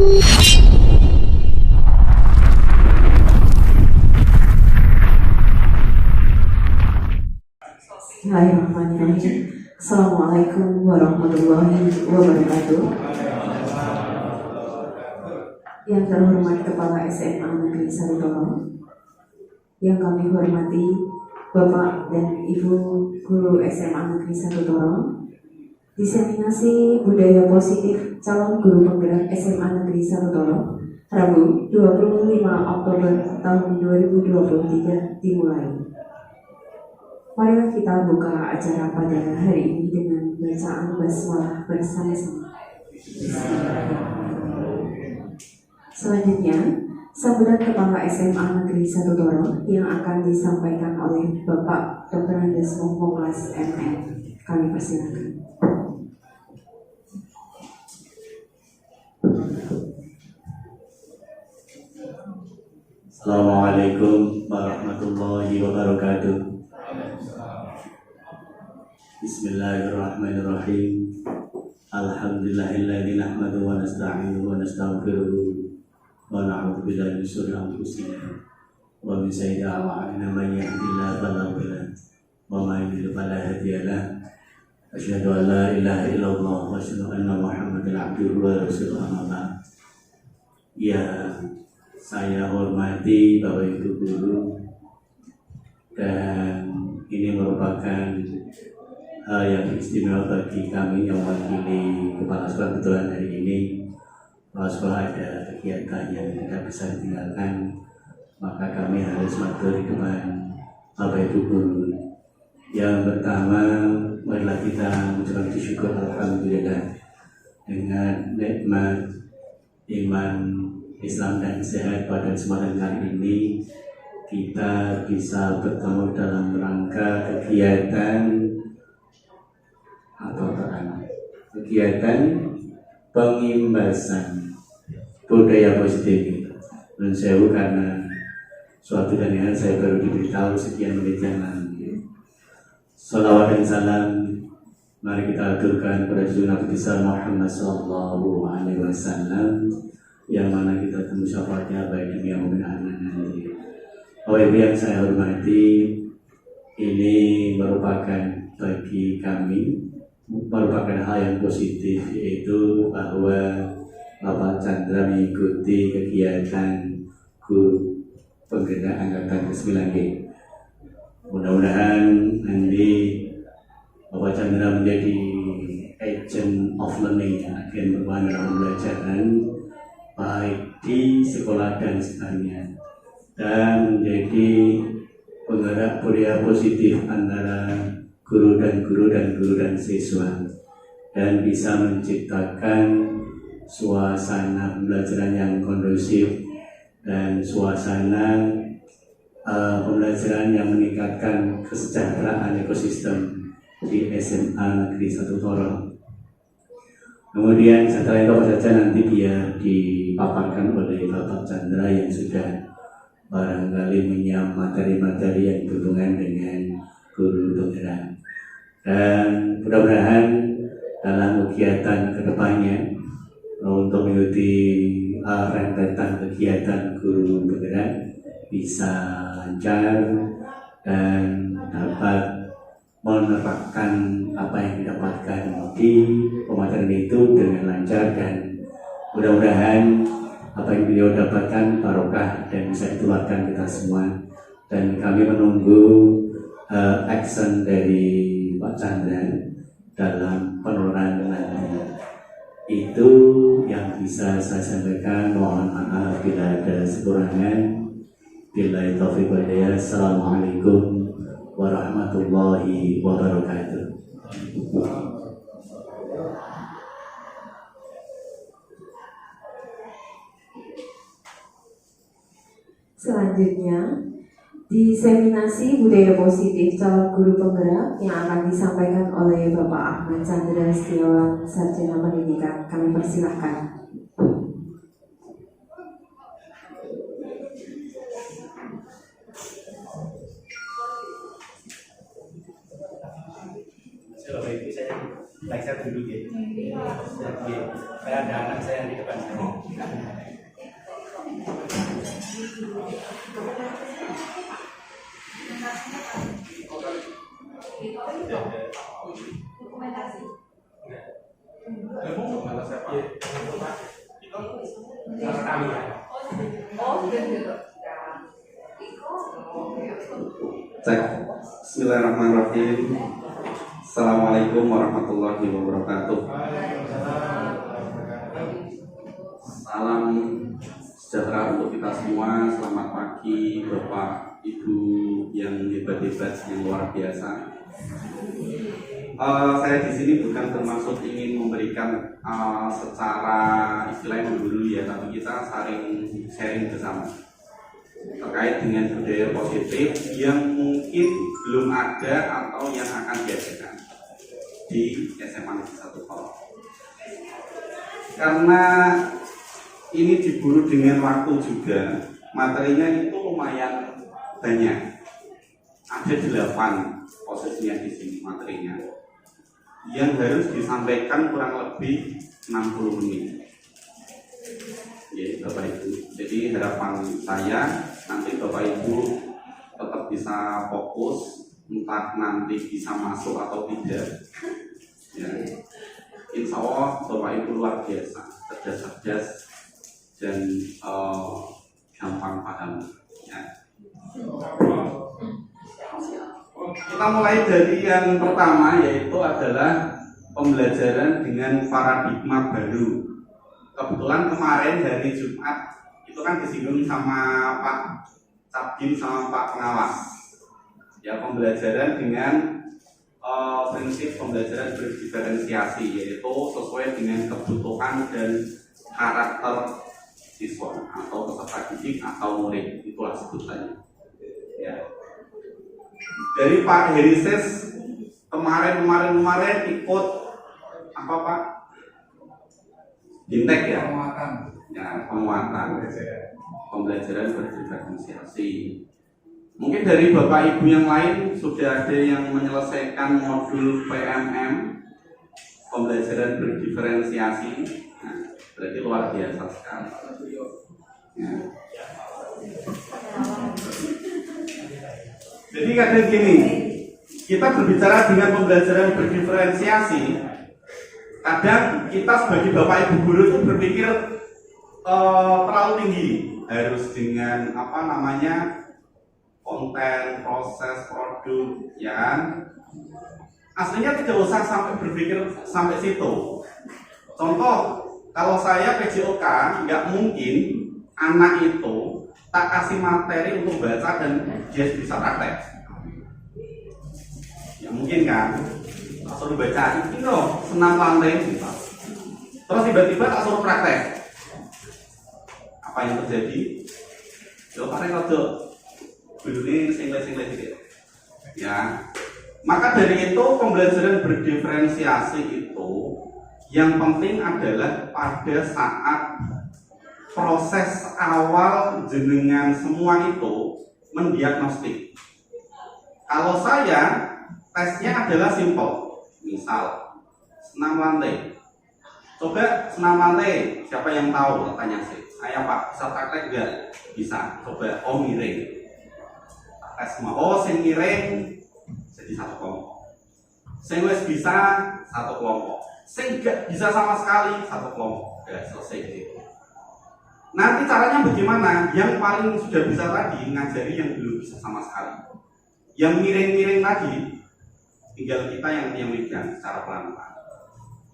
Bismillahirrahmanirrahim. Assalamualaikum warahmatullahi wabarakatuh. Yang terhormat Kepala SMA Negeri Sarutoro, yang kami hormati Bapak dan Ibu Guru SMA Negeri Sarutoro, Diseminasi Budaya Positif Calon Guru Penggerak SMA Negeri Sarutoro, Rabu 25 Oktober tahun 2023 dimulai. Marilah kita buka acara pada hari ini dengan bacaan basmalah bersama-sama. Selanjutnya, sambutan Kepala SMA Negeri Sarutoro yang akan disampaikan oleh Bapak Dr. Andes Mumpunglas MM. Kami persilakan. Assalamualaikum warahmatullahi wabarakatuh. Bismillahirrahmanirrahim. Alhamdulillahilladzi nahmaduhu wa nasta'inuhu wa nastaghfiruh wa na'udzu billahi min shururi anfusina wa min sayyiati a'malina man yahdihillahu fala mudilla lahu wa man yudlil fala hadiya lahu. Asyhadu an la ilaha illallah wa asyhadu anna Muhammadan abduhu wa rasuluhu amma ba'd. Ya, saya hormati Bapak Ibu guru, dan ini merupakan hal yang istimewa bagi kami yang mewakili kepala sekolah. Kebetulan hari ini kepala sekolah ada kegiatan yang tidak bisa ditinggalkan, maka kami harus matur di depan Bapak Ibu guru. Yang pertama, marilah kita mengucapkan syukur alhamdulillah dengan nikmat iman, Islam dan sehat pada kesempatan kali ini kita bisa bertemu dalam rangka kegiatan pengimbasan budaya positif. Dan saya karena suatu dan yang saya baru diberitahu sekian menit yang lalu. Salawat dan salam mari kita aturkan pada Nabi besar Muhammad SAW, yang mana kita tunggu syafaatnya baik yang mulia nanti. Bapak Ibu yang saya hormati, ini merupakan bagi kami merupakan hal yang positif, yaitu bahwa Bapak Chandra mengikuti kegiatan guru penggerak angkatan ke-9G. Mudah-mudahan nanti Bapak Chandra menjadi agent of learning yang akan berperan dalam pembelajaran baik di sekolah dan sekitarnya, dan menjadi penggerak budaya positif antara guru dan siswa, dan bisa menciptakan suasana pembelajaran yang kondusif dan suasana pembelajaran yang meningkatkan kesejahteraan ekosistem di SMA Negeri Sarutoro. Kemudian setelah itu apa saja nanti biar dipaparkan oleh Bapak Chandra yang sudah barangkali menyiapkan materi-materi yang berhubungan dengan guru penggerak. Dan mudah-mudahan dalam kegiatan kedepannya untuk mengikuti rentetan kegiatan guru penggerak bisa lancar dan dapat menerapkan apa yang didapatkan di pemaparan itu dengan lancar, dan mudah-mudahan apa yang beliau dapatkan barokah dan bisa ditularkan kita semua. Dan kami menunggu action dari Pak Chandra dalam penularan nanti. Itu yang bisa saya sampaikan. Mohon maaf bila ada kekurangan. Billahi taufiq wal hidayah. Assalamualaikum warahmatullahi wabarakatuh. Selanjutnya, diseminasi budaya positif calon guru penggerak yang akan disampaikan oleh Bapak Ahmad Chandra Setiawan, Sarjana Pendidikan. Kami persilahkan. Bapak Ibu, saya Baik, saya duduk ya. Saya ada anak saya di depan saya. Cek. Bismillahirrahmanirrahim. Assalamualaikum warahmatullahi wabarakatuh. Salam sejahtera untuk kita semua. Selamat pagi Bapak Ibu yang hebat-hebat, yang luar biasa. Saya di sini bukan bermaksud ingin memberikan secara istilahnya menggurui ya, tapi kita saling sharing bersama terkait dengan budaya positif yang mungkin belum ada atau yang akan diadakan di SMA Negeri 1 Kolong. Karena ini diburu dengan waktu juga, materinya itu lumayan banyak. Ada 8 posisinya di sini materinya yang harus disampaikan kurang lebih 60 menit. Ya, Bapak Ibu. Jadi harapan saya nanti Bapak Ibu tetap bisa fokus, entah nanti bisa masuk atau tidak. Ya. Insya Allah Bapak Ibu luar biasa, cerdas-cerdas dan gampang paham. Ya. Kita mulai dari yang pertama, yaitu adalah pembelajaran dengan paradigma baru. Kebetulan kemarin hari Jumat itu kan disinggung sama Pak Cabdin sama Pak Pengawas. Ya, pembelajaran dengan prinsip pembelajaran berdiferensiasi, yaitu sesuai dengan kebutuhan dan karakter siswa atau peserta didik atau murid, itulah sebutannya. Ya. Dari Pak Herises kemarin ikut apa Pak? Bintek ya? Penguatan. Pembelajaran berdiferensiasi. Mungkin dari Bapak Ibu yang lain sudah ada yang menyelesaikan modul PMM, pembelajaran berdiferensiasi. Nah, berarti luar biasa sekali. Ya. Jadi kadang gini, kita berbicara dengan pembelajaran berdiferensiasi. Kadang kita sebagai Bapak Ibu guru itu berpikir terlalu tinggi, harus dengan konten, proses, produk, ya kan? Aslinya tidak usah sampai berpikir sampai situ. Contoh, kalau saya PJOK, nggak mungkin anak itu tak kasih materi untuk baca dan dia bisa praktek. Ya mungkin kan? Suruh baca ini loh, senam lantai bisa. Terus tiba-tiba tak suruh praktek. Apa yang terjadi? Jawabannya kalau dulu ini single gitu. Ya. Maka dari itu pembelajaran berdiferensiasi itu yang penting adalah pada saat proses awal jenengan semua itu mendiagnostik. Kalau saya tesnya adalah simple. Misal senam lantai. Coba senam lantai, siapa yang tahu? Tanya sih. Ayo Pak, bisa praktek enggak? Bisa. Coba miring. Tes semua. Sing miring jadi satu kelompok. Sing wis bisa satu kelompok. Sing enggak bisa sama sekali satu kelompok. Udah selesai gitu. Nanti caranya bagaimana? Yang paling sudah bisa tadi ngajari yang belum bisa sama sekali. Yang miring-miring tadi tinggal kita yang megang secara pelan-pelan.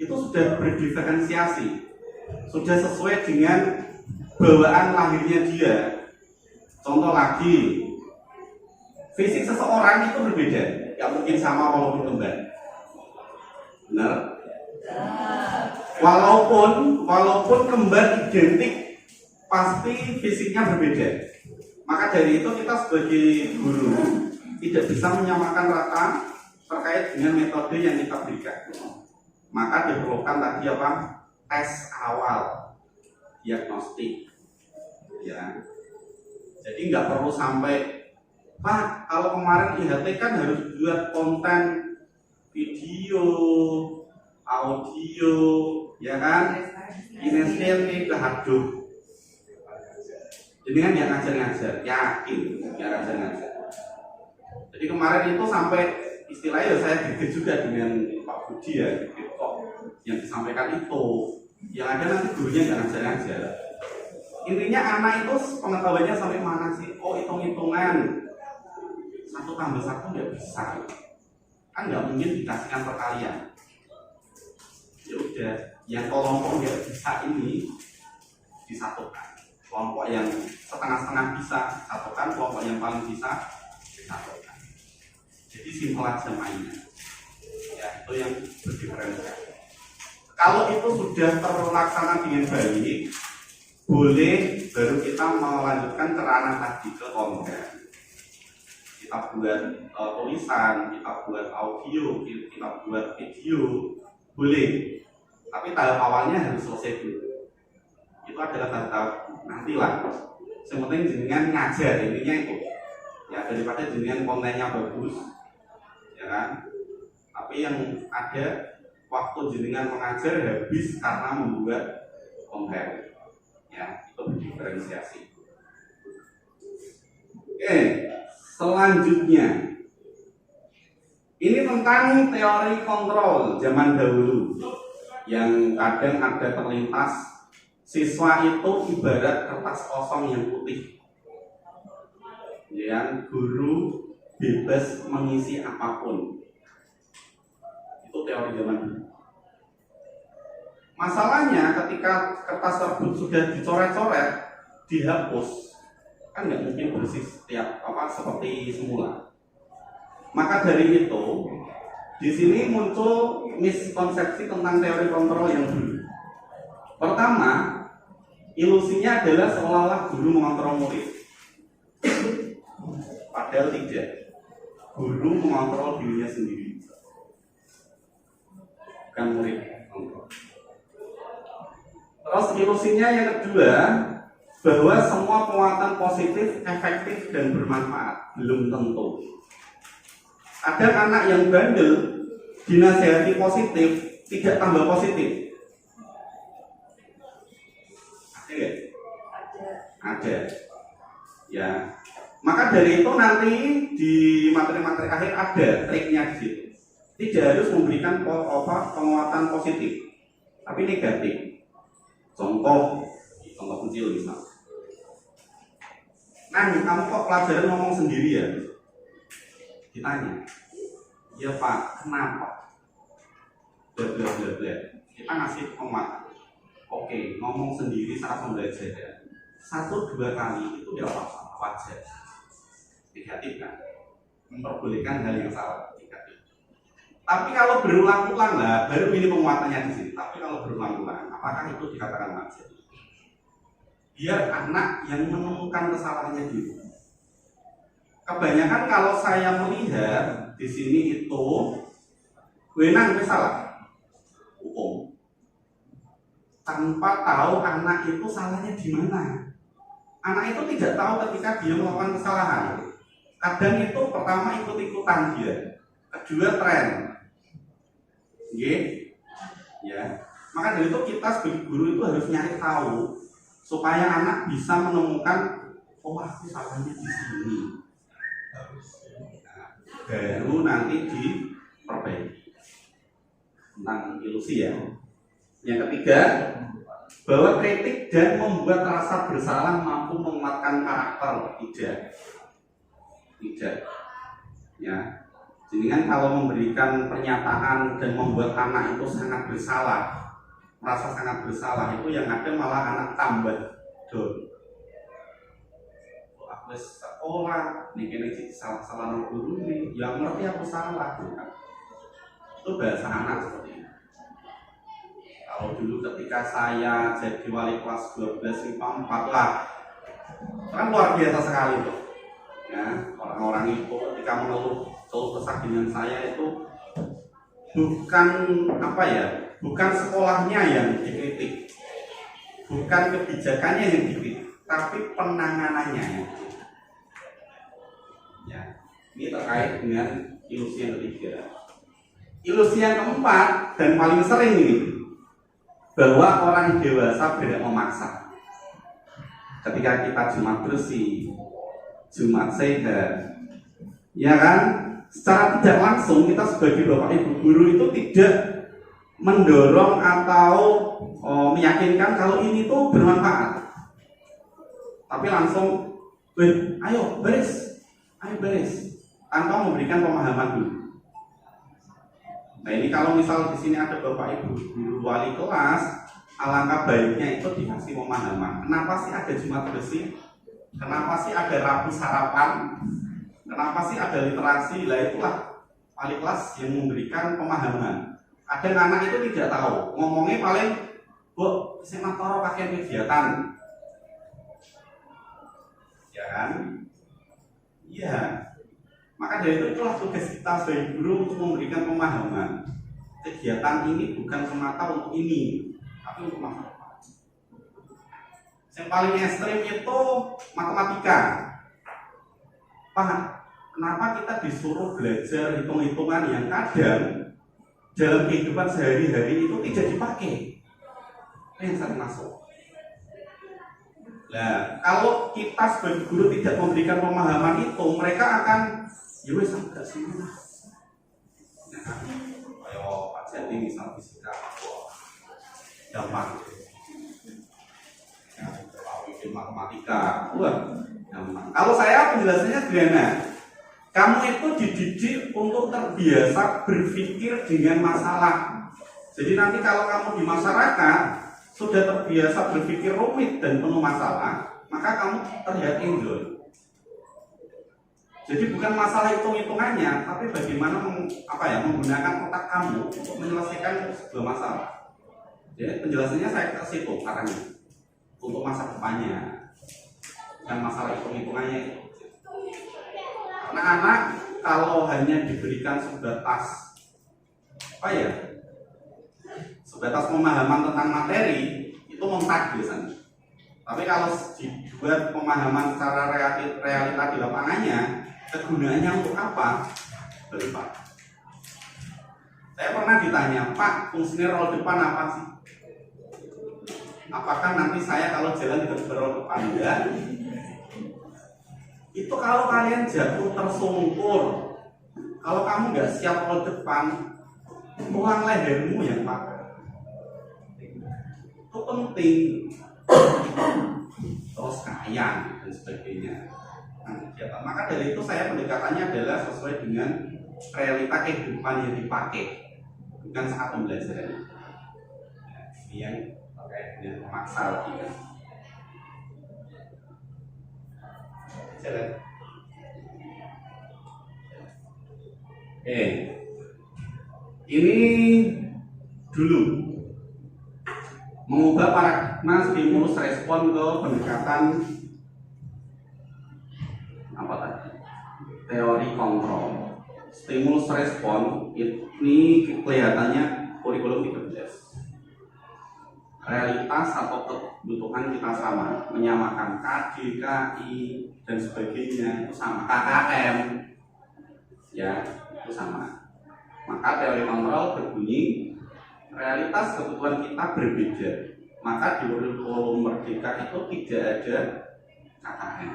Itu sudah berdiferensiasi, sudah sesuai dengan bawaan lahirnya dia. Contoh lagi, fisik seseorang itu berbeda, gak mungkin sama walaupun kembar. Benar? Walaupun kembar identik, pasti fisiknya berbeda. Maka dari itu kita sebagai guru tidak bisa menyamakan rata terkait dengan metode yang kita berikan. Maka diperlukan tadi tes awal, diagnostik, ya. Jadi nggak perlu sampai, Pak, kalau kemarin IHT kan harus buat konten video, audio, ya kan, kinestetik, haduh. Jadi kan yang ngajar-ngajar, yakin yang ngajar-ngajar. Jadi kemarin itu sampai istilahnya saya gigit juga dengan Pak Budi ya, gitu kok yang disampaikan itu, yang ada nanti gurunya nggak ngajar-ngajar. Intinya anak itu pengetahuannya sampai mana sih? Oh, hitung-hitungan 1 tambah 1 nggak bisa, kan nggak mungkin dikasihkan perkalian. Ya udah, yang kelompok nggak bisa ini disatukan. Kelompok yang setengah-setengah bisa disatukan, kelompok yang paling bisa disatukan. Jadi simpel aja mainnya. Ya, itu yang berdiferensiasi. Kalau itu sudah terlaksana dengan baik, boleh baru kita melanjutkan ke ranah tadi, ke konten. Kita buat tulisan, kita buat audio, kita buat video, boleh. Tapi tahap awalnya harus selesai dulu. Itu adalah tahap nantilah. Yang penting jenengan ngajar, intinya itu. Ya, daripada jenengan kontennya bagus, ya kan? Tapi yang ada waktu jenengan mengajar habis karena membuat konten. Ya, itu berdiferensiasi. Oke, selanjutnya ini tentang teori kontrol zaman dahulu yang kadang ada terlintas, siswa itu ibarat kertas kosong yang putih, yang guru bebas mengisi apapun. Itu teori zaman dulu. Masalahnya ketika kertas tersebut sudah dicoret-coret, dihapus, kan nggak mungkin bersih setiap seperti semula. Maka dari itu, di sini muncul miskonsepsi tentang teori kontrol yang dulu. Pertama, ilusinya adalah seolah-olah guru mengontrol murid. Padahal tidak. Guru mengontrol dirinya sendiri, bukan murid kontrol. Terus ilusinya yang kedua, bahwa semua penguatan positif, efektif, dan bermanfaat. Belum tentu. Ada anak yang bandel, dinasihati positif, tidak tambah positif. Ada nggak? Ada. Ya. Maka dari itu nanti di materi-materi akhir ada triknya di situ. Tidak harus memberikan penguatan positif, tapi negatif. Contoh kecil misal. Nah, kamu kok pelajaran ngomong sendiri ya? Ditanya, ya Pak, kenapa? Bla. Kita ngasih penguatan. Oke, ngomong sendiri saat pembelajaran 1-2 kali itu tidak apa-apa, wajar. Negatif kan? Memperbolehkan hal yang salah, negatif. Tapi kalau berulang-ulang lah, baru ini penguatannya di sini. Tapi kalau berulang-ulang, apakah itu dikatakan wajar? Biar anak yang menemukan kesalahannya dulu. Kebanyakan kalau saya melihat di sini itu, wenang salah, hukum. Tanpa tahu anak itu salahnya di mana. Anak itu tidak tahu ketika dia melakukan kesalahan. Kadang itu pertama ikut-ikutan dia, kedua tren. Ya. Maka dari itu kita sebagai guru itu harus nyari tahu supaya anak bisa menemukan, oh aku salahnya di sini. Nah, baru nanti diperbaiki. Tentang ilusi ya. Yang ketiga, bahwa kritik dan membuat rasa bersalah mampu menguatkan karakter. Tidak. Ya. Jadi kan kalau memberikan pernyataan dan membuat anak itu sangat bersalah, merasa sangat bersalah, itu yang ada malah anak tambah down. Aku sekolah, nih salah guru nih, yang ngerti aku salah, bukan? Itu bahasa anak seperti ini. Kalau dulu ketika saya jadi wali kelas 12 IPA 4 lah, kan luar biasa sekali tuh. Ya, orang-orang itu ketika mengeluh kesah dengan saya itu bukan bukan sekolahnya yang dikritik, bukan kebijakannya yang dikritik, tapi penanganannya yang dikritik. Ya, ini terkait dengan ilusi yang ketiga. ilusi yang keempat dan paling sering ini, bahwa orang dewasa tidak memaksa. Ketika kita Jumat bersih, Jumat sehat, ya kan, secara tidak langsung kita sebagai bapak ibu guru itu tidak mendorong atau meyakinkan kalau ini tuh bermanfaat, tapi langsung, ayo beres, tanpa memberikan pemahaman dulu. Nah ini kalau misal di sini ada bapak ibu guru wali kelas, alangkah baiknya itu dikasih pemahaman. Kenapa sih ada Jumat bersih? Kenapa sih ada Rabu sarapan? Kenapa sih ada literasi? Lah itulah wali kelas yang memberikan pemahaman. Kadang anak itu tidak tahu, ngomongnya paling, Bu, SMA Toro pakai kegiatan, ya kan? Iya. Maka dari itu itulah tugas kita sebagai guru untuk memberikan pemahaman. Kegiatan ini bukan semata untuk ini, tapi untuk masa depan. Yang paling ekstrim itu matematika. Pak, kenapa kita disuruh belajar hitung-hitungan yang kadang dalam kehidupan sehari-hari itu tidak dipakai? Itu yang sering masuk. Nah, kalau kita sebagai guru tidak memberikan pemahaman itu, mereka akan ya wes agak semua. Ya kan? Ayo Pak Jati misal fisika, gampang. Ya, kalau bikin matematika, gampang. Kalau saya penjelasannya sederhana. Kamu itu dididik untuk terbiasa berpikir dengan masalah. Jadi nanti kalau kamu di masyarakat sudah terbiasa berpikir rumit dan penuh masalah, maka kamu terlihat enjoy. Jadi bukan masalah hitung-hitungannya, tapi bagaimana menggunakan otak kamu untuk menyelesaikan sebuah masalah. Jadi penjelasannya saya ke situ arahnya untuk masa depannya, dan masalah hitung-hitungannya. Karena anak kalau hanya diberikan sebatas sebatas pemahaman tentang materi itu mentak biasanya. Tapi kalau dibuat pemahaman secara realita di lapangannya, kegunaannya untuk apa? Berlipat. Saya pernah ditanya, Pak, fungsinya roll depan apa sih? Apakah nanti saya kalau jalan tiba-tiba roll depan? Enggak. Itu kalau kalian jatuh tersungkur, kalau kamu nggak siap roll depan, tulang lehermu yang patah. Itu penting. Terus kayang dan sebagainya. Maka dari itu saya pendekatannya adalah sesuai dengan realita kehidupan yang dipakai, bukan saat pembelajaran. Ini yang terkait dengan memaksa lagi kan. Jalan. Ini dulu mengubah paradigma stimulus respon ke pendekatan apa tadi? Teori kontrol. Stimulus respon ini kelihatannya kurikulum 13. Realitas atau kebutuhan kita sama, menyamakan KD, KI dan sebagainya itu sama, KKM ya itu sama. Maka teori kontrol berbunyi realitas kebutuhan kita berbeda, maka di kurikulum Merdeka itu tidak ada KKM.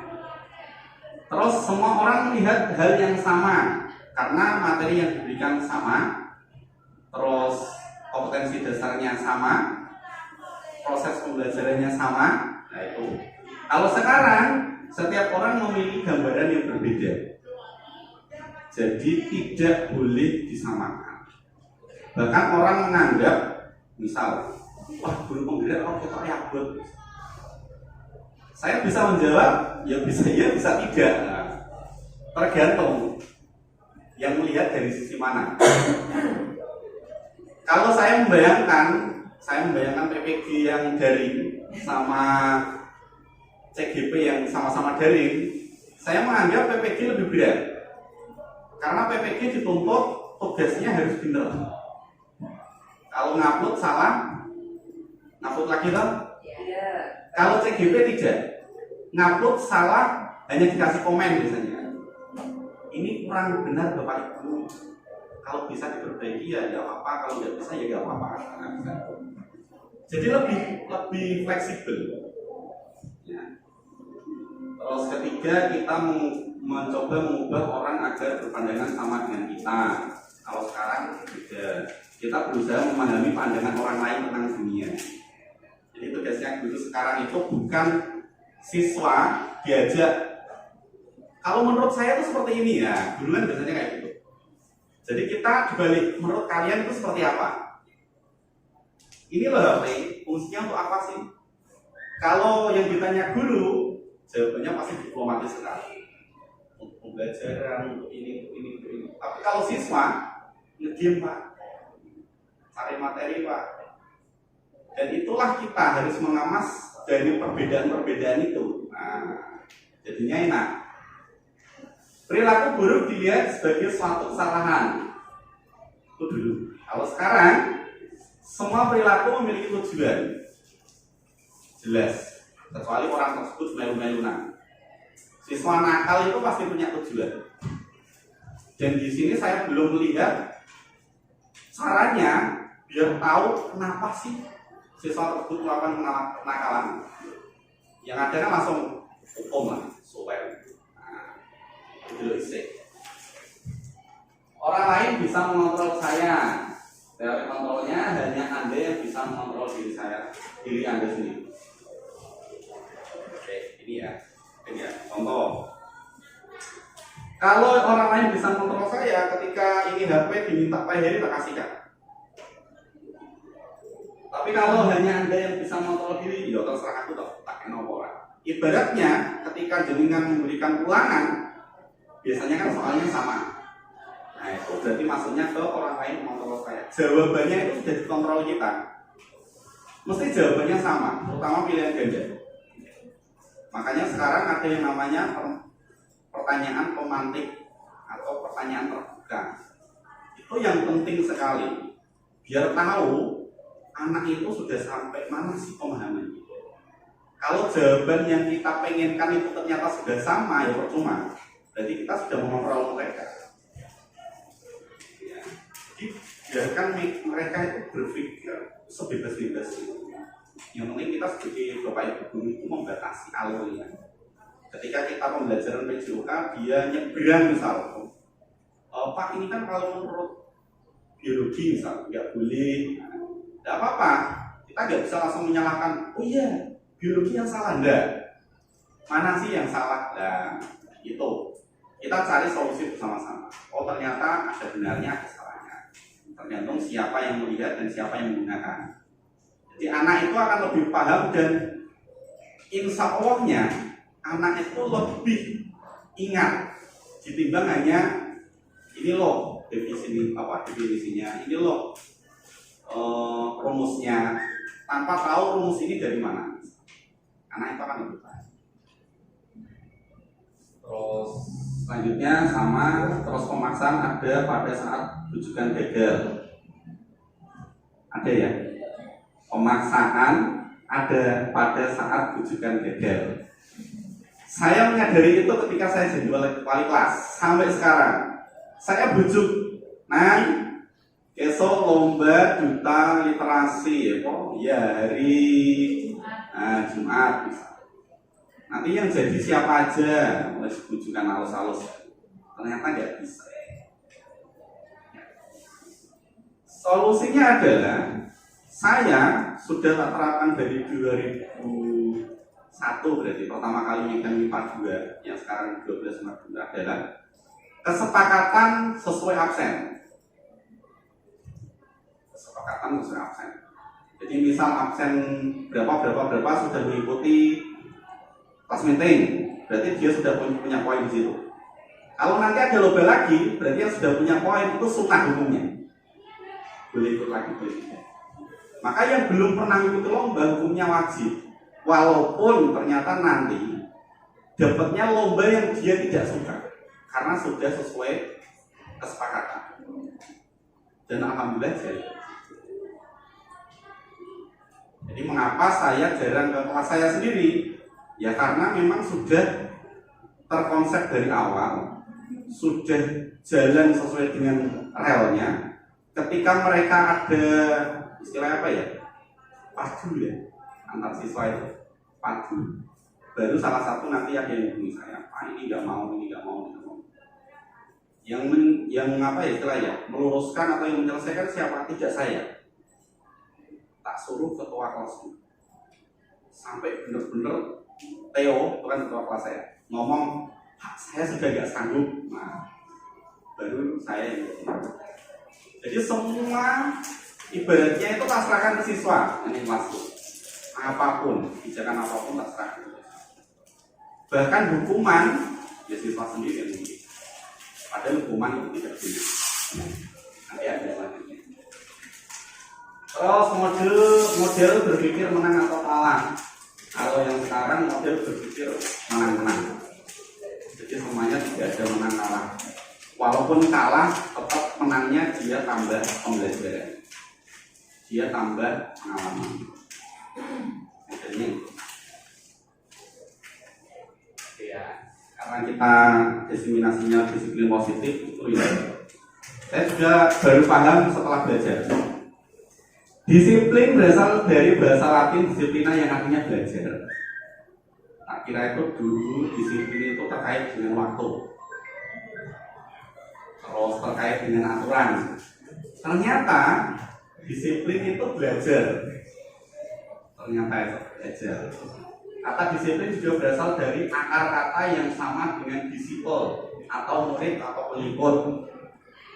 Terus semua orang melihat hal yang sama karena materi yang diberikan sama, terus kompetensi dasarnya sama, proses pembelajarannya sama. Nah itu. Kalau sekarang setiap orang memiliki gambaran yang berbeda, jadi tidak boleh disamakan. Bahkan orang menganggap, misal, wah guru penggerak kok kita ribet. Saya bisa menjawab, ya bisa tidak. Nah, tergantung yang melihat dari sisi mana. Kalau saya membayangkan PPG yang daring sama CGP yang sama-sama daring, saya menganggap PPG lebih berat. Karena PPG dituntut tugasnya harus benar. Kalau ngupload salah, ngupload lagi toh? Iya. Kalau CGP tidak, ngupload salah hanya dikasih komen biasanya. Ini kurang benar Bapak Ibu. Kalau bisa diperbaiki ya nggak apa-apa, kalau nggak bisa ya nggak apa-apa. Jadi lebih fleksibel. Ya. Terus ketiga, kita mencoba mengubah orang agar berpandangan sama dengan kita. Kalau sekarang kita berusaha memahami pandangan orang lain tentang dunia. Jadi tugasnya guru sekarang itu bukan siswa diajak. Kalau menurut saya itu seperti ini ya, dulu kan biasanya kayak gitu. Jadi kita dibalik, menurut kalian itu seperti apa? Ini loh HP, fungsinya untuk apa sih? Kalau yang ditanya guru, jawabannya pasti diplomatis sekali. Untuk pembelajaran, untuk ini. Tapi kalau siswa, nge-game Pak, cari materi Pak. Dan itulah kita harus mengamas dari perbedaan-perbedaan itu. Nah, jadinya enak. Perilaku buruk dilihat sebagai suatu kesalahan. Itu dulu. Kalau sekarang, semua perilaku memiliki tujuan. Jelas. Kecuali orang tersebut melu-melunan. Siswa nakal itu pasti punya tujuan. Dan di sini saya belum melihat caranya biar tahu kenapa sih siswa tersebut melakukan kenakalan. Yang ada kan langsung hukum lah, soal. Orang lain bisa mengontrol saya. Teori kontrolnya hanya Anda yang bisa mengontrol diri Anda sendiri. Oke, ini ya. Contoh. Kalau orang lain bisa mengontrol saya, ketika ini HP diminta Pak Heri, tak kasihkan. Tapi kalau hanya Anda yang bisa mengontrol diri, ya terserah aku tak kenal orang. Ibaratnya ketika jenengan memberikan ulangan, biasanya kan soalnya sama. Nah itu berarti maksudnya ke orang lain mengontrol saya. Jawabannya itu sudah dikontrol kita. Mesti jawabannya sama, terutama pilihan ganda. Makanya sekarang ada yang namanya pertanyaan pemantik atau pertanyaan terbuka. Itu yang penting sekali. Biar tahu anak itu sudah sampai mana sih pemahamannya. Kalau jawaban yang kita pengenkan itu ternyata sudah sama, ya percuma. Berarti kita sudah mengontrol mereka. Ya. Jadi biarkan mereka itu berpikir sebebas-bebasnya. Yang penting kita sebagai Bapak Ibu guru itu membatasi alurnya. Ketika kita pembelajaran PJOK, dia nyebrang misal, Pak ini kan kalau menurut biologi misal nggak boleh, nggak apa-apa. Kita nggak bisa langsung menyalahkan. Oh iya, biologi yang salah enggak? Mana sih yang salah? Nah, itu kita cari solusi bersama-sama. Oh ternyata ada benarnya, ada salahnya. Tergantung siapa yang melihat dan siapa yang menggunakan. Jadi anak itu akan lebih paham dan insya Allahnya anak itu lebih ingat ditimbang hanya ini loh definisinya, ini loh rumusnya, tanpa tahu rumus ini dari mana. Anak itu akan lebih paham. Terus selanjutnya sama, terus pemaksaan ada pada saat rujukan gagal. Ada ya? Pemaksaan ada pada saat rujukan gagal. Saya menyadari itu ketika saya jadi wali kelas sampai sekarang. Saya bujuk, besok lomba duta literasi ya hari Jumat misalnya. Nanti yang jadi siapa aja, mulai bujukan halus-halus. Ternyata nggak bisa. Solusinya adalah saya sudah terapkan dari 2001 berarti pertama kali megang MIPA 2 yang sekarang 12 Maret adalah kesepakatan sesuai absen. Kesepakatan sesuai absen. Jadi misal absen berapa sudah mengikuti pas meeting, berarti dia sudah punya poin di situ. Kalau nanti ada lomba lagi, berarti yang sudah punya poin itu sunnah hukumnya. Boleh ikut lagi, boleh tidak. Maka yang belum pernah ikut lomba hukumnya wajib. Walaupun ternyata nanti dapatnya lomba yang dia tidak suka, karena sudah sesuai kesepakatan. Dan alhamdulillah jadi. Jadi mengapa saya jarang ke kelas saya sendiri? Ya karena memang sudah terkonsep dari awal, sudah jalan sesuai dengan relnya, ketika mereka ada istilah apa ya, padu ya, antar siswa itu padu, baru salah satu nanti ada yang hubungi saya, Pak ini nggak mau, ini nggak mau, ini nggak mau. Yang apa ya istilahnya, meluruskan atau yang menyelesaikan siapa? Tidak saya. Tak suruh ketua kelasnya. Sampai benar-benar Theo, bukan ketua kelas saya, ngomong, Pak saya sudah nggak sanggup. Nah, baru saya yang ngomong. Jadi semua ibaratnya itu tak serahkan ke siswa ini kelas. Apapun, kebijakan apapun tak serahkan. Bahkan hukuman ya siswa sendiri yang mungkin. Padahal hukuman itu tidak boleh. Nanti ada selanjutnya. Terus model berpikir menang atau kalah. Kalau yang sekarang model berpikir menang-menang. Jadi semuanya tidak ada menang kalah. Walaupun kalah, tetap menangnya dia tambah pembelajaran. Dia tambah pengalaman. Modelnya. Ya, karena kita diseminasinya disiplin positif itu ya. Saya juga baru paham setelah belajar. Disiplin berasal dari bahasa Latin disiplina yang artinya belajar. Tak kira itu dulu disiplin itu terkait dengan waktu, terus terkait dengan aturan. Ternyata disiplin itu belajar. Ternyata itu belajar. Kata disiplin juga berasal dari akar kata yang sama dengan disiple atau murid atau pengikut.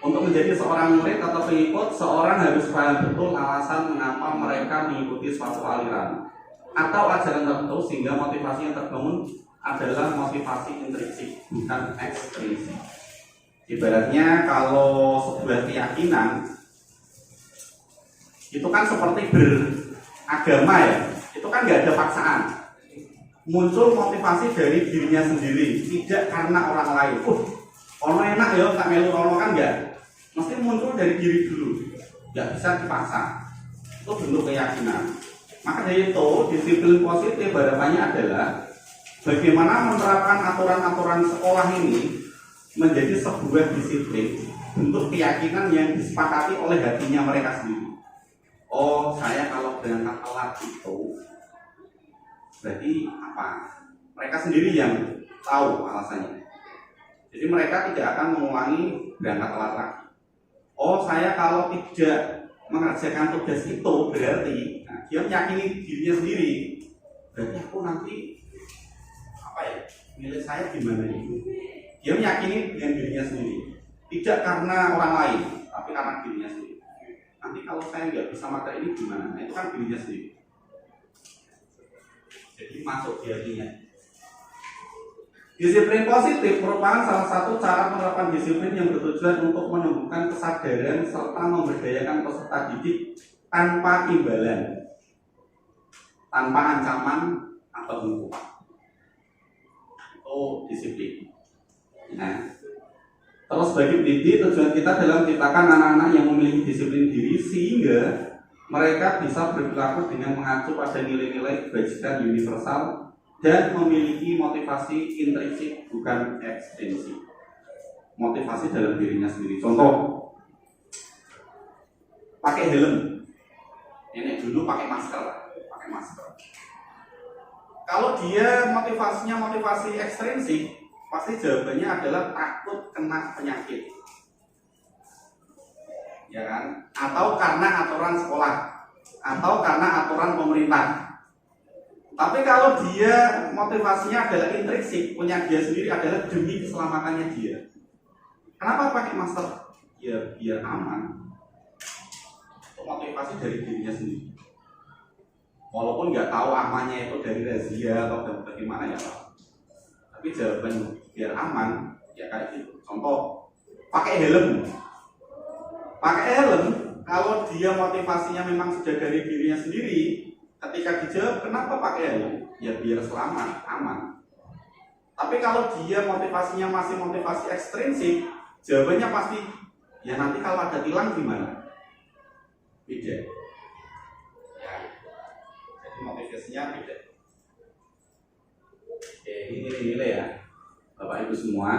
Untuk menjadi seorang murid atau pengikut, seorang harus paham betul alasan mengapa mereka mengikuti suatu aliran atau ajaran tertentu sehingga motivasi yang terbangun adalah motivasi intrinsik, bukan ekstrinsik. Ibaratnya kalau sebuah keyakinan itu kan seperti beragama ya, itu kan nggak ada paksaan. Muncul motivasi dari dirinya sendiri, tidak karena orang lain. Ono enak ya, tak melu ono kan enggak. Mesti muncul dari diri dulu, nggak bisa dipaksa. Itu bentuk keyakinan. Maka dari itu disiplin positif harapannya adalah bagaimana menerapkan aturan-aturan sekolah ini menjadi sebuah disiplin, bentuk keyakinan yang disepakati oleh hatinya mereka sendiri. Oh, saya kalau berangkat telat itu berarti apa? Mereka sendiri yang tahu alasannya. Jadi mereka tidak akan mengulangi berangkat telat lagi. Oh, saya kalau tidak mengerjakan tugas itu berarti dia meyakini dirinya sendiri. Berarti aku nanti apa ya? Nilai saya gimana itu? Dia meyakini dengan dirinya sendiri. Tidak karena orang lain, tapi karena dirinya sendiri. Nanti kalau saya nggak bisa materi ini gimana? Nah, itu kan dirinya sendiri. Jadi masuk di hatinya. Disiplin positif merupakan salah satu cara penerapan disiplin yang bertujuan untuk menumbuhkan kesadaran serta memberdayakan peserta didik tanpa imbalan, tanpa ancaman atau hukuman. Itu disiplin. Nah, terus bagi pendidik tujuan kita dalam menciptakan anak-anak yang memiliki disiplin diri sehingga mereka bisa berperilaku dengan mengacu pada nilai-nilai kebajikan universal dan memiliki motivasi intrinsik bukan ekstrinsik. Motivasi dalam dirinya sendiri. Contoh, pakai helm. Ini dulu pakai masker. Kalau dia motivasinya motivasi ekstrinsik, pasti jawabannya adalah takut kena penyakit. Ya kan? Atau karena aturan sekolah, atau karena aturan pemerintah. Tapi kalau dia motivasinya adalah intrinsik, punya dia sendiri adalah demi keselamatannya dia. Kenapa pakai masker? Ya biar aman. Itu motivasi dari dirinya sendiri. Walaupun nggak tahu amannya itu dari razia atau bagaimana ya Pak. Tapi jawaban biar aman ya kayak gitu. Contoh, pakai helm. Pakai helm kalau dia motivasinya memang sudah dari dirinya sendiri. Ketika dijawab kenapa pakai helm, ya biar selamat, aman. Tapi kalau dia motivasinya masih motivasi ekstrinsik, jawabannya pasti ya nanti kalau ada tilang gimana? Beda. Ya, jadi motivasinya beda. Oke, ini nilai ya, Bapak Ibu semua.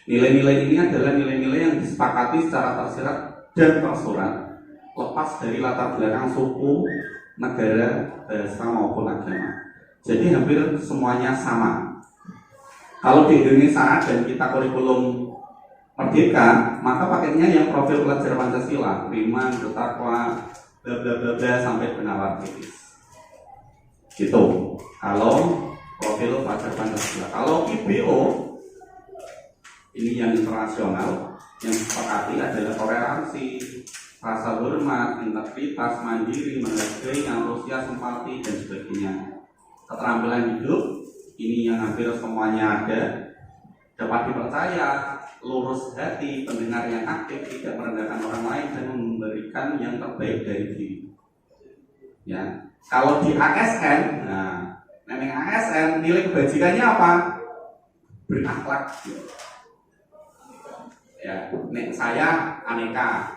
Nilai-nilai ini adalah nilai-nilai yang disepakati secara tersirat dan tersurat, lepas dari latar belakang suku, negara, bahasa maupun agama. Jadi hampir semuanya sama. Kalau di Indonesia dan kita kurikulum merdeka, maka paketnya yang profil pelajar Pancasila, beriman, bertakwa, bla bla bla bla sampai penawar kritis. Gitu. Kalau profil pelajar Pancasila. Kalau IBO ini yang internasional, yang disepakati adalah toleransi, rasa hormat, integritas, mandiri, menghargai, antusias, empati, dan sebagainya. Keterampilan hidup, ini yang hampir semuanya ada, dapat dipercaya, lurus hati, pendengar yang aktif, tidak merendahkan orang lain, dan memberikan yang terbaik dari diri. Ya, kalau di ASN, nah, memang ASN nilai kebajikannya apa? Berakhlak. Ya, saya aneka,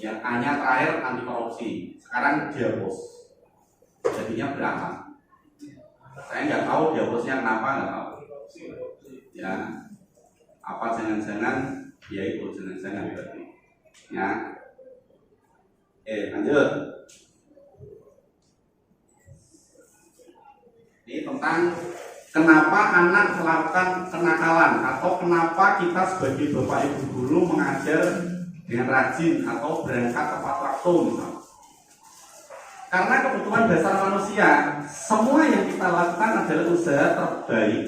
yang A-nya terakhir anti korupsi, sekarang dihapus, jadinya berakhlak. Saya nggak tahu dihapusnya kenapa, nggak tahu. Ya, apa jangan-jangan, ya itu jangan-jangan berarti. Ya, lanjut. Ini tentang kenapa anak melakukan kenakalan atau kenapa kita sebagai bapak ibu guru mengajar dengan rajin atau berangkat tepat waktu misalnya. Karena kebutuhan dasar manusia, semua yang kita lakukan adalah usaha terbaik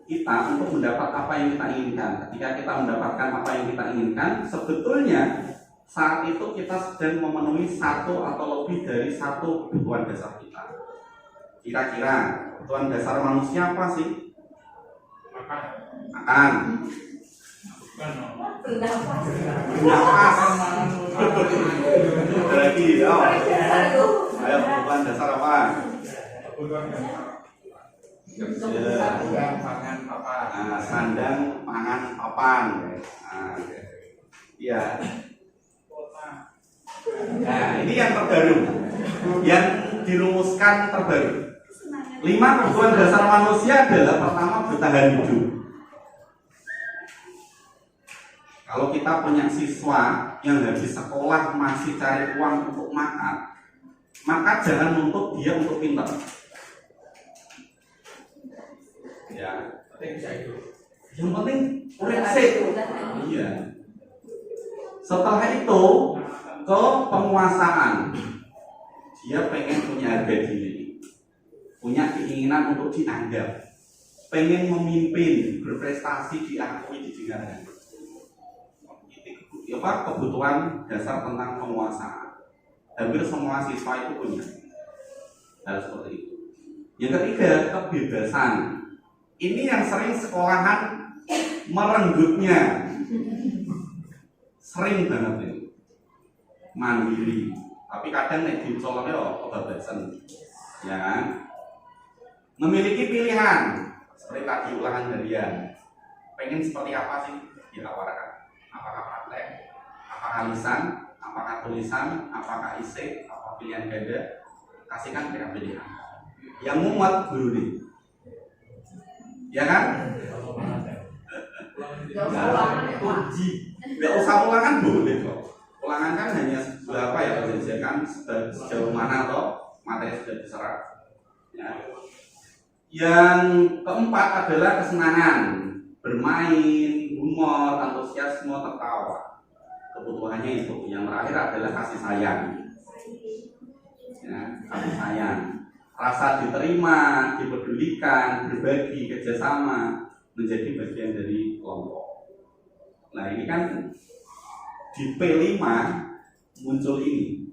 kita untuk mendapat apa yang kita inginkan. Ketika kita mendapatkan apa yang kita inginkan, sebetulnya saat itu kita sedang memenuhi satu atau lebih dari satu kebutuhan dasar kita. Kira-kira kebutuhan dasar manusia apa sih? Makan. Bernapas. Lagi, ayo kebutuhan dasar apa? Sandang, pangan, papan. Iya. Nah, ini yang terbaru, yang dirumuskan terbaru. 5 kebutuhan dasar manusia adalah pertama bertahan hidup. Kalau kita punya siswa yang habis sekolah masih cari uang untuk makan, maka jangan nuntut dia untuk pintar. Ya, yang penting urip sik. Iya. Setelah itu ke penguasaan. Dia pengen punya harga diri, punya keinginan untuk dianggap, pengen memimpin, berprestasi, diakui, didengarkan. Itu kebutuhan dasar tentang penguasaan. Hampir semua siswa itu punya hal seperti itu. Yang ketiga, kebebasan. Ini yang sering sekolahan merenggutnya, sering banget ini. Mandiri, tapi kadang nek dicoloknya kebebasan, ya kan? Memiliki pilihan, seperti tadi ulangan harian. Pengen seperti apa sih? Ditawarkan. Apakah praktek, apakah lisan, apakah tulisan, apakah isik, apa pilihan ganda? Kasihkan mereka pilihan. Yang muat guru nih, ya kan? Nggak usah ulangan boleh kok. Ulangan kan hanya berapa ya penjajakan sejauh mana toh materi sudah diserap. Ya. Yang keempat adalah kesenangan, bermain, humor, antusiasme, tertawa. Kebutuhannya itu. Yang terakhir adalah kasih sayang. Ya, kasih sayang. Rasa diterima, dipedulikan, berbagi, kerjasama, menjadi bagian dari kelompok. Nah ini kan di P5 muncul ini.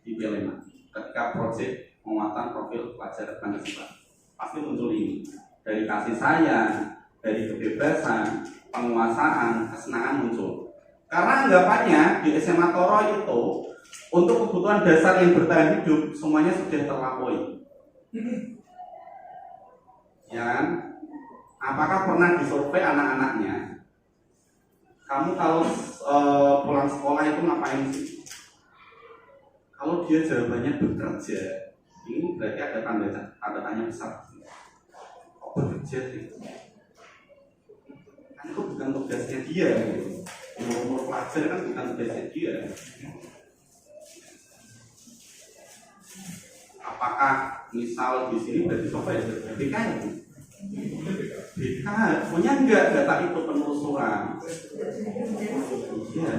Di P5 ketika proyek penguatan profil pelajar Pancasila pasti muncul ini. Dari kasih sayang, dari kebebasan, penguasaan, kesenangan muncul. Karena anggapannya di SMA Toro itu untuk kebutuhan dasar yang bertahan hidup semuanya sudah terlampaui. Ya kan? Apakah pernah disurvei anak-anaknya? Kamu kalau pulang sekolah itu ngapain sih? Kalau dia jawabannya bekerja, ini berarti ada tanda tanya besar. Kok bekerja sih? Kan itu bukan tugasnya dia. Umur pelajar kan bukan tugasnya dia. Apakah misal di sini berarti siapa ya? BK ya? BK punya enggak data itu penelusuran? Iya.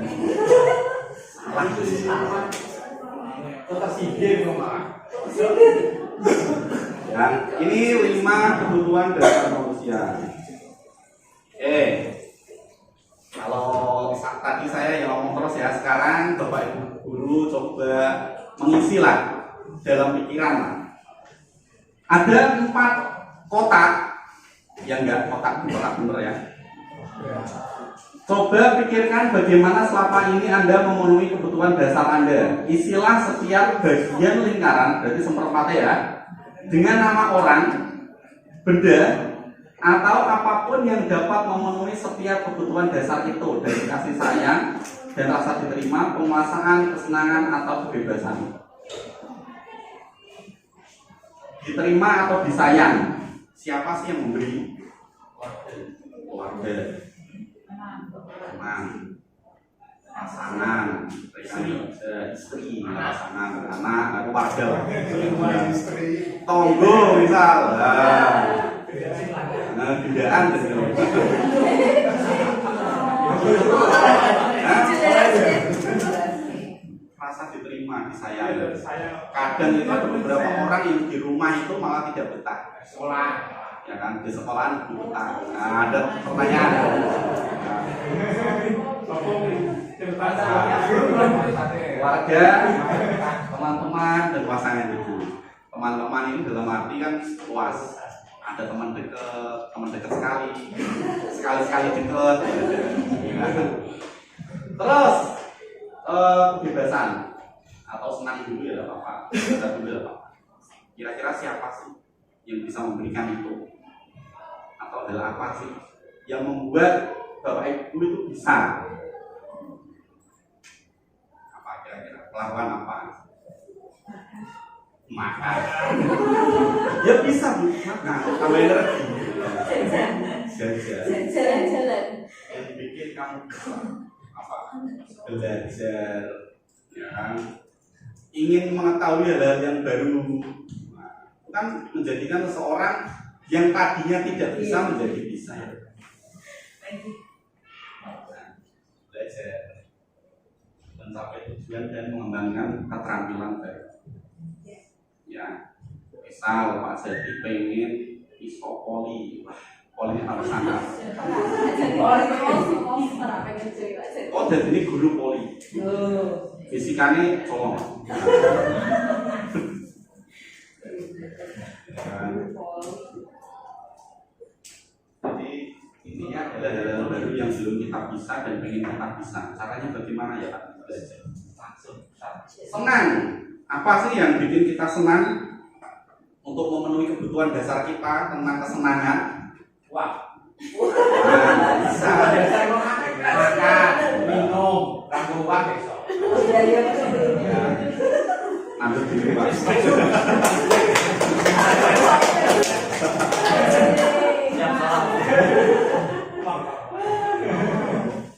Salah. Nah, ini 5 kebutuhan dasar manusia. Kalau tadi saya yang ngomong terus ya, sekarang Bapak Ibu guru coba mengisi lah dalam pikiran lah. Ada 4 kotak, yang enggak kotak bener ya. Coba pikirkan bagaimana selama ini Anda memenuhi kebutuhan dasar Anda. Isilah setiap bagian lingkaran, berarti seperempatnya ya, dengan nama orang, benda, atau apapun yang dapat memenuhi setiap kebutuhan dasar itu, dari kasih sayang dan rasa diterima, penguasaan, kesenangan, atau kebebasan. Diterima atau disayang, siapa sih yang memberi? Keluarga, teman, pasangan, istri, pasangan, anak, keluarga, tonggo misal, bidaan dan rasa diterima, disayang. Kadang itu ada beberapa orang yang di rumah itu malah tidak betah. Sekolah, ya kan, di sekolahan betah. Nah, ada pertanyaan. Keluarga, teman-teman, dan pasangan itu. Teman-teman ini dalam arti kan luas. Ada teman dekat sekali, sekali dekat. Terus kebebasan atau senang dulu ya Bapak, kita dulu ya Pak. Kira-kira siapa sih yang bisa memberikan itu? Atau adalah apa sih yang membuat Bapak Ibu itu bisa? Apa kira-kira? Melakukan apa? Makan. Ya bisa Bu, makan. Tambah energi. Jalan-jalan. Yang bikin kamu bisa apa? Belajar, ya kan? Ingin mengetahui hal-hal yang baru. Nah, kan menjadikan seseorang yang tadinya tidak bisa menjadi bisa. Belajar, mencapai tujuan dan mengembangkan keterampilan baru. Ya, misal Pak Jadi pengen iso poli, polinya harus sana. Oh, jadi ini guru poli. Fisikanya colong. Jadi intinya adalah hal-hal baru yang belum kita bisa dan pengen kita bisa. Caranya bagaimana ya Pak? Belajar. Senang. Apa sih yang bikin kita senang untuk memenuhi kebutuhan dasar kita tentang kesenangan? Wah, bisa. Makan, minum, rangkuan, besok. Ambil diri Pak.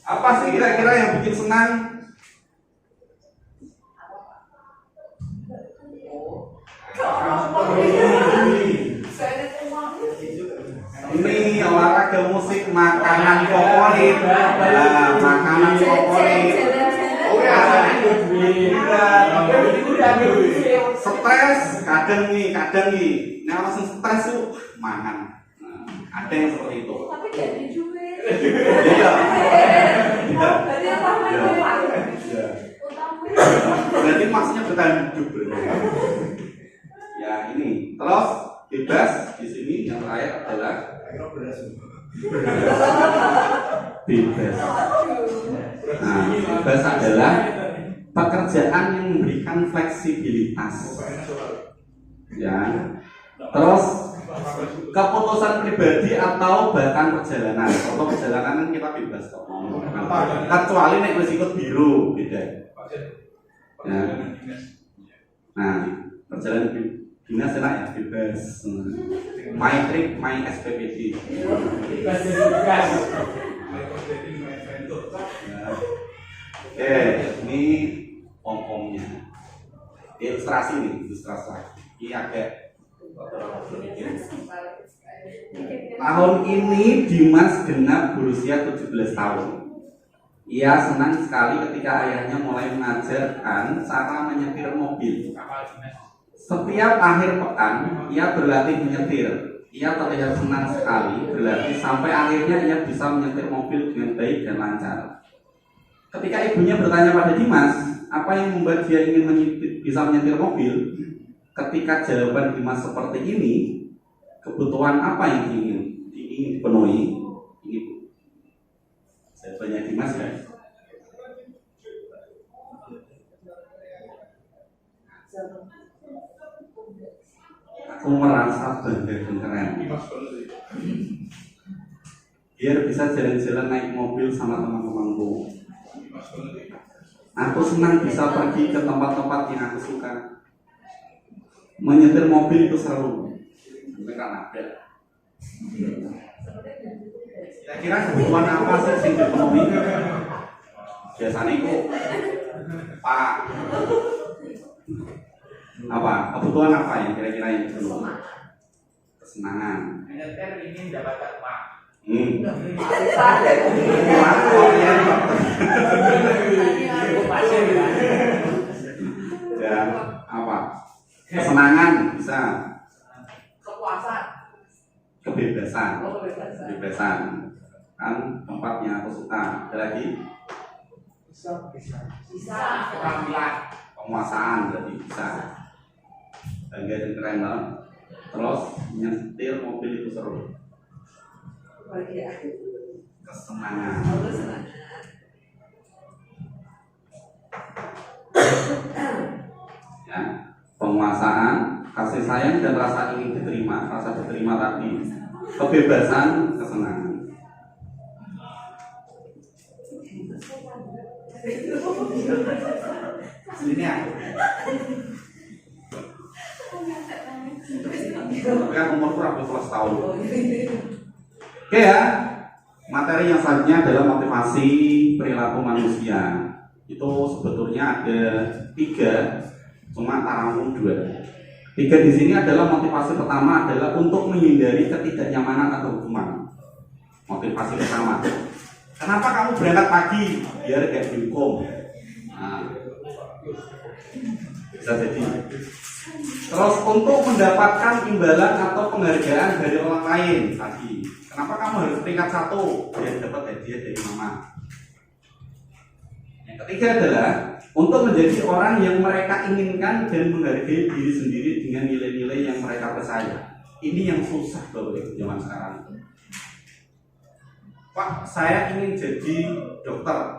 Apa sih kira-kira yang bikin senang? Ini olahraga, musik, makanan favorit, makanan favorit. Stres, kadang nih, nah langsung stres tuh mangan. Ada yang seperti itu. Tapi jadi duit. Iya. Berarti maksudnya bertahan hidup. Ya ini, terus bebas di sini yang terakhir adalah bebas. Nah, bebas adalah pekerjaan yang memberikan fleksibilitas. Ya, terus keputusan pribadi atau bahkan perjalanan. Kalau perjalanan kita bebas kok. Kecuali nek wis ikut biru, beda. Ya. Nah, perjalanan dinas enak ya, bebas. My trip, my SPPD. Oke, ini pom-pomnya. Ilustrasi nih, ilustrasi lagi. Ini agak tahun ini Dimas genap berusia 17 tahun. Ia senang sekali ketika ayahnya mulai mengajarkan cara menyetir mobil. Setiap akhir pekan, ia berlatih menyetir. Ia terlihat senang sekali berlatih sampai akhirnya ia bisa menyetir mobil dengan baik dan lancar. Ketika ibunya bertanya pada Dimas, apa yang membuat dia ingin bisa menyetir mobil? Ketika jawaban Dimas seperti ini, kebutuhan apa yang ingin dipenuhi? Ini jawabannya Dimas ya. Aku merasa bangga dan keren. Biar bisa jalan-jalan naik mobil sama teman-temanku. Aku senang bisa pergi ke tempat-tempat yang aku suka. Menyetir mobil itu seru. Karena ada. Kira-kira kebutuhan apa sih yang dipenuhi? Biasanya itu Pak. Apa? Kebutuhan apa yang kira-kira yang dipenuhi? Kesenangan. Menyetir ingin mendapatkan uang. Ya, apa? Kesenangan bisa. Kepuasan. Kebebasan. Kebebasan. Kan tempatnya aku suka. Ada lagi? Bisa. Keterampilan. Penguasaan berarti bisa. Bangga dan keren banget. Terus nyetir mobil itu seru. Kesenangan. Ya, penguasaan, kasih sayang dan rasa ingin diterima, rasa diterima tadi, kebebasan, kesenangan. Ini aku. Tapi aku umur kurang 12 tahun. Oke ya, materi yang selanjutnya adalah motivasi perilaku manusia. Itu sebetulnya ada 3, cuma tarangkum 2. 3 di sini adalah motivasi pertama adalah untuk menghindari ketidaknyamanan atau hukuman. Motivasi pertama. Kenapa kamu berangkat pagi? Biar gak dihukum. Nah, bisa jadi. Terus untuk mendapatkan imbalan atau penghargaan dari orang lain tadi. Kenapa kamu harus peringkat 1? Biar dapat hadiah dari mama. Yang ketiga adalah untuk menjadi orang yang mereka inginkan dan menghargai diri sendiri dengan nilai-nilai yang mereka percaya. Ini yang susah Bapak Ibu zaman sekarang. Pak, saya ingin jadi dokter.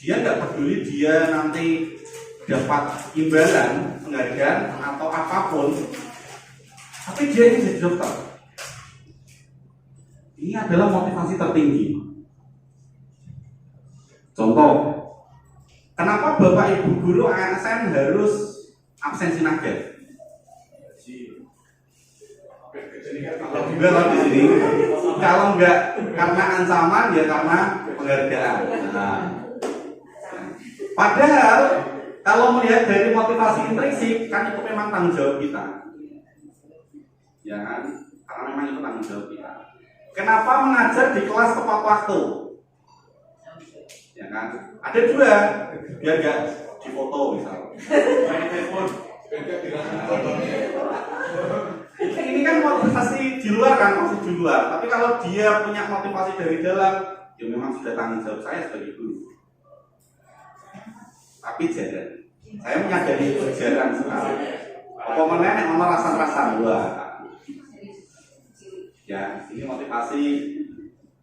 Dia nggak peduli dia nanti dapat imbalan, penghargaan atau apapun, tapi dia ingin jadi dokter. Ini adalah motivasi tertinggi. Contoh, kenapa Bapak Ibu guru ASN harus absensi naga? Kalau juga di sini, kalau enggak karena ancaman ya karena penghargaan. Nah, padahal kalau melihat dari motivasi intrinsik kan itu memang tanggung jawab kita, ya kan? Karena memang itu tanggung jawab kita. Kenapa mengajar di kelas tepat waktu? Ya kan? Ada 2, biar gak difoto misalnya. Main telepon. Ini kan motivasi di luar kan, masih di luar. Tapi kalau dia punya motivasi dari dalam, ya memang sudah tanggung jawab saya sebagai guru. Tapi jarang. Saya menyadari itu jarang sekali. Apa meneh ono rasa-rasa dua. Ya, ini motivasi.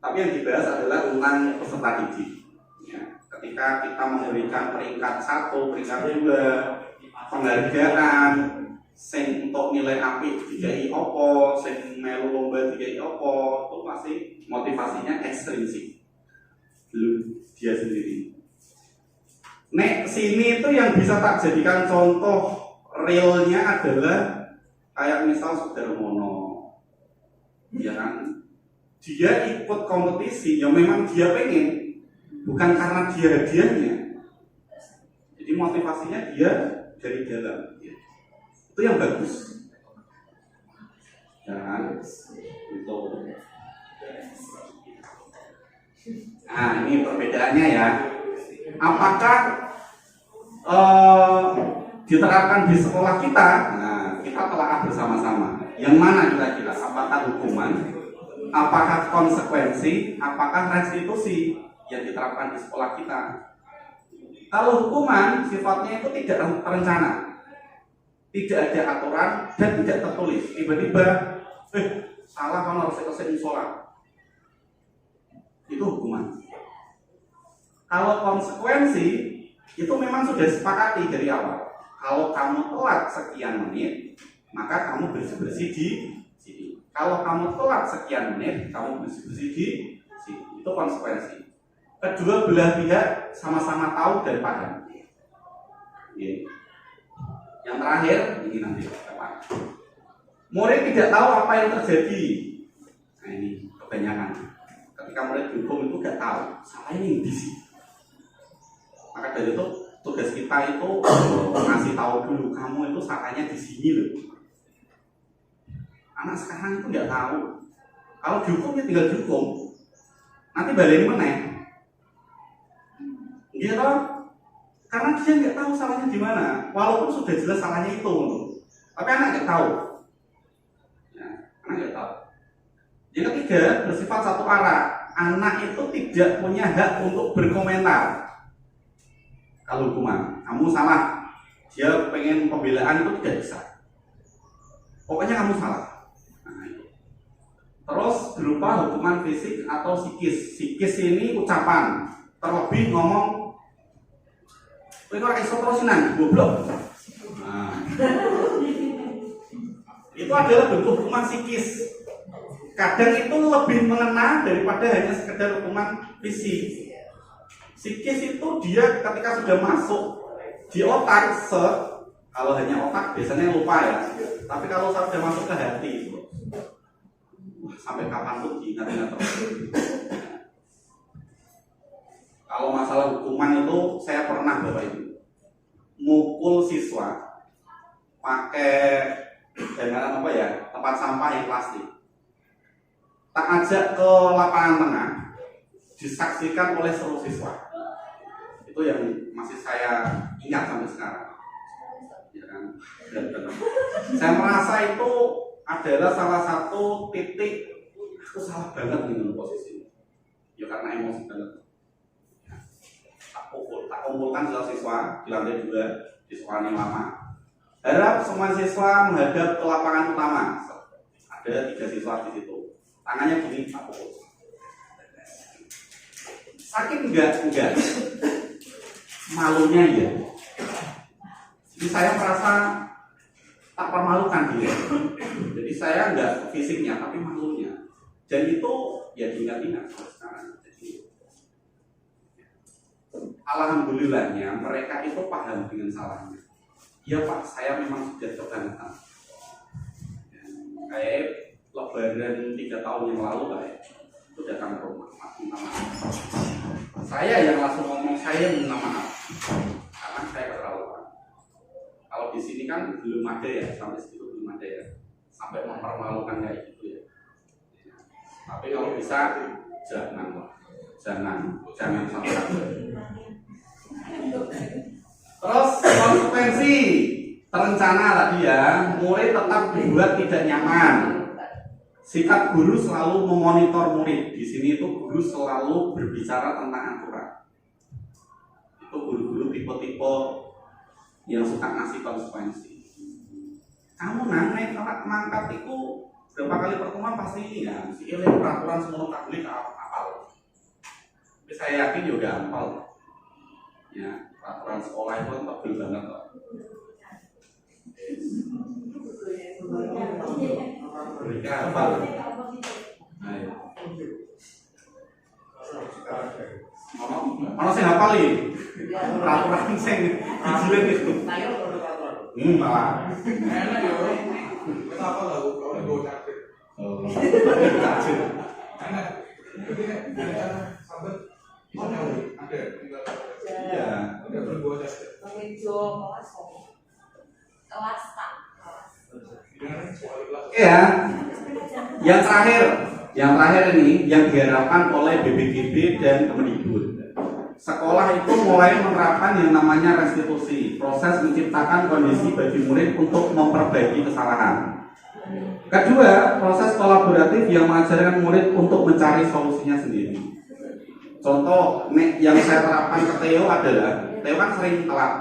Tapi yang dibahas adalah tentang peserta didik. Ya, ketika kita memberikan peringkat 1, peringkat 2, penghargaan, sing untuk nilai apik dikai opo, sing melu lomba dikai opo, itu pasti motivasinya ekstrinsik. Belum dia sendiri. Nek sini itu yang bisa tak jadikan contoh realnya adalah kayak misal Saudara Mono, ya kan? dia ikut kompetisi, ya memang dia pengen, bukan karena dia hadiahnya. Jadi motivasinya dia dari dalam, ya. Itu yang bagus. Jangan itu. Nah, ini perbedaannya ya. Apakah diterapkan di sekolah kita? Nah, kita telah bersama-sama. Yang mana kira-kira? Apakah hukuman? Apakah konsekuensi? Apakah restitusi yang diterapkan di sekolah kita? Kalau hukuman sifatnya itu tidak terencana, tidak ada aturan dan tidak tertulis. Tiba-tiba, salah kamu harus selesai musola. Itu hukuman. Kalau konsekuensi itu memang sudah disepakati dari awal. Kalau kamu telat sekian menit, maka kamu bersih-bersih di sini. Kalau kamu telat sekian menit, kamu bersih-bersih di sini. Itu konsekuensi. Kedua belah pihak sama-sama tahu dan paham. Yang terakhir ini nanti depan. Murid tidak tahu apa yang terjadi. Nah ini kebanyakan. Ketika murid dihukum itu tidak tahu salahnya ini di sini. Maka dari itu tugas kita itu ngasih tahu dulu kamu itu salahnya di sini loh. Anak sekarang itu nggak tahu. Kalau dihukum ya tinggal dihukum. Nanti balik mana? Dia tahu karena dia nggak tahu salahnya di mana. Walaupun sudah jelas salahnya itu, tapi anak nggak tahu. Ya, anak nggak tahu. Yang ketiga bersifat satu arah. Anak itu tidak punya hak untuk berkomentar. Kalau hukuman, kamu salah, dia pengen pembelaan itu tidak bisa. Pokoknya kamu salah. Nah, itu. Terus berupa hukuman fisik atau psikis. Psikis ini ucapan, terlebih ngomong, kowe ora iso terosinan, goblok. Nah, itu adalah bentuk hukuman psikis. Kadang itu lebih mengena daripada hanya sekedar hukuman fisik. Psikis itu dia ketika sudah masuk di otak, kalau hanya otak biasanya lupa ya. Tapi kalau sudah masuk ke hati, sampai kapan pun diingat-ingat terus. Kalau masalah hukuman itu saya pernah Bapak Ibu mukul siswa pakai dengan apa ya, tempat sampah yang plastik. Tak ajak ke lapangan tengah, disaksikan oleh seluruh siswa. Itu yang masih saya ingat sampai sekarang. Ya kan? Saya merasa itu adalah salah satu titik aku salah banget dengan posisi ini. Ya karena emosi banget. Tak kumpulkan siswa di lantai 2 di sekolah yang lama. Harap semua siswa menghadap ke lapangan utama. Ada 3 siswa di situ. Tangannya gini, tak pukul. Sakit enggak. Malunya ya. Jadi saya merasa tak permalukan dia. Jadi saya enggak fisiknya, tapi malunya. Dan itu ya diingat-ingat sekarang. Jadi alhamdulillahnya mereka itu paham dengan salahnya. Ya Pak, saya memang sudah kebangetan. Kayak Lebaran 3 tahun yang lalu Pak, itu datang ke rumah, minta maaf. Saya yang langsung ngomong, saya minta maaf karena saya keterlaluan. Kalau di sini kan belum ada ya, sampai situ belum ada ya, sampai mempermalukan kayak gitu ya. Tapi kalau bisa jangan sampai. Terus konsekuensi terencana tadi ya, murid tetap dibuat tidak nyaman. Sikap guru selalu memonitor murid. Di sini itu guru selalu berbicara tentang aturan. Itu guru-guru tipe-tipe yang suka ngasih konsekuensi. Kamu naik kalau mangkat itu berapa kali pertemuan pasti ini ya, mesti ilmu peraturan semua tablik apal. Tapi saya yakin juga apal. Ya, peraturan sekolah itu kan tebel banget kok. Mereka apa? Ayo. Mana sih hafal ini? Peraturan sing dijilid itu. Malah. Enak ya, kenapa lalu kalau gue cakep? Cacil. Enak Sahabat, Oh, ada. Iya. ada berbuat Mejo kelas kelas tak Iya. Yang terakhir ini yang diharapkan oleh BPGB dan Kemendikbud. Sekolah itu mulai menerapkan yang namanya restitusi, proses menciptakan kondisi bagi murid untuk memperbaiki kesalahan. Kedua, proses kolaboratif yang mengajarkan murid untuk mencari solusinya sendiri. Contoh yang saya terapkan ke Theo adalah Theo kan sering telat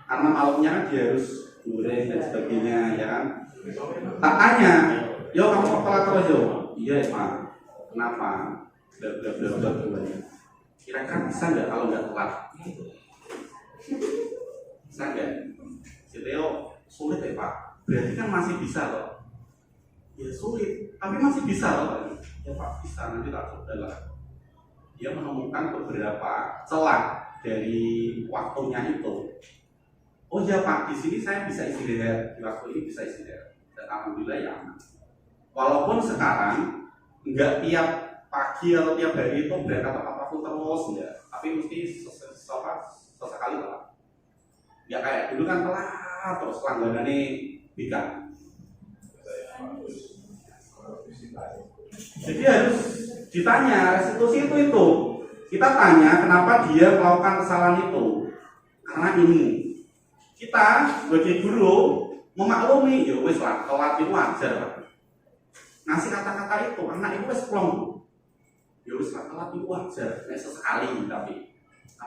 karena malamnya kan dia harus goreng dan sebagainya, ya kan? Tak tanya, yo kamu kok telat terus yo? Iya Pak, kenapa? Bla bla bla bla bla. Kira-kira bisa nggak kalau nggak telat? Bisa nggak? Si Theo sulit ya Pak. Berarti kan masih bisa loh. Ya sulit, tapi masih bisa loh. Ya Pak bisa, nanti tak coba lah. Dia menemukan beberapa celah dari waktunya itu. Oh ya Pak, di sini saya bisa istirahat, di waktu ini bisa istirahat. Dan alhamdulillah ya. Walaupun sekarang nggak tiap pagi atau tiap hari itu berangkat tepat waktu terus, enggak. Tapi mesti sesekali lah. Ya kayak dulu kan telat terus langganannya bikin. Jadi harus ditanya restitusi itu. Kita tanya kenapa dia melakukan kesalahan itu. Karena ini. Kita sebagai guru memaklumi, ya wes lah, telat itu wajar. Ngasih kata-kata itu, anak itu wes plong. Ya wes lah, telat itu wajar, nek sesekali tapi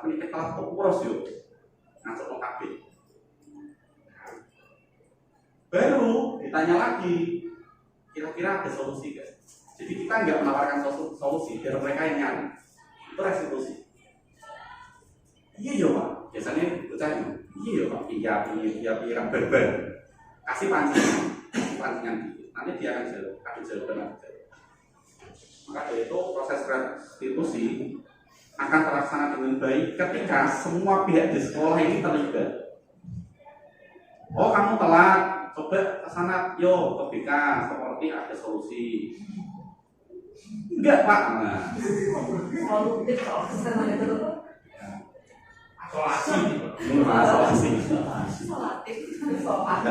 ini telat kok terus yo. Ngajak mau kabeh. Baru ditanya lagi, kira-kira ada solusi guys. Jadi kita nggak menawarkan solusi, biar mereka yang nyari. Itu restitusi. Iya ya Pak, biasanya bocahnya. Iya Pak, iya berber. Kasih pancingan dikit. Nanti dia akan kasih jawaban. Maka dari itu proses restitusi akan terlaksana dengan baik ketika semua pihak di sekolah ini terlibat. Oh kamu telat, coba ke sana, yo ke BK, seperti ada solusi. Enggak Pak. Nah. solutif soal kesana itu isolasi. Isolasi. solatif soal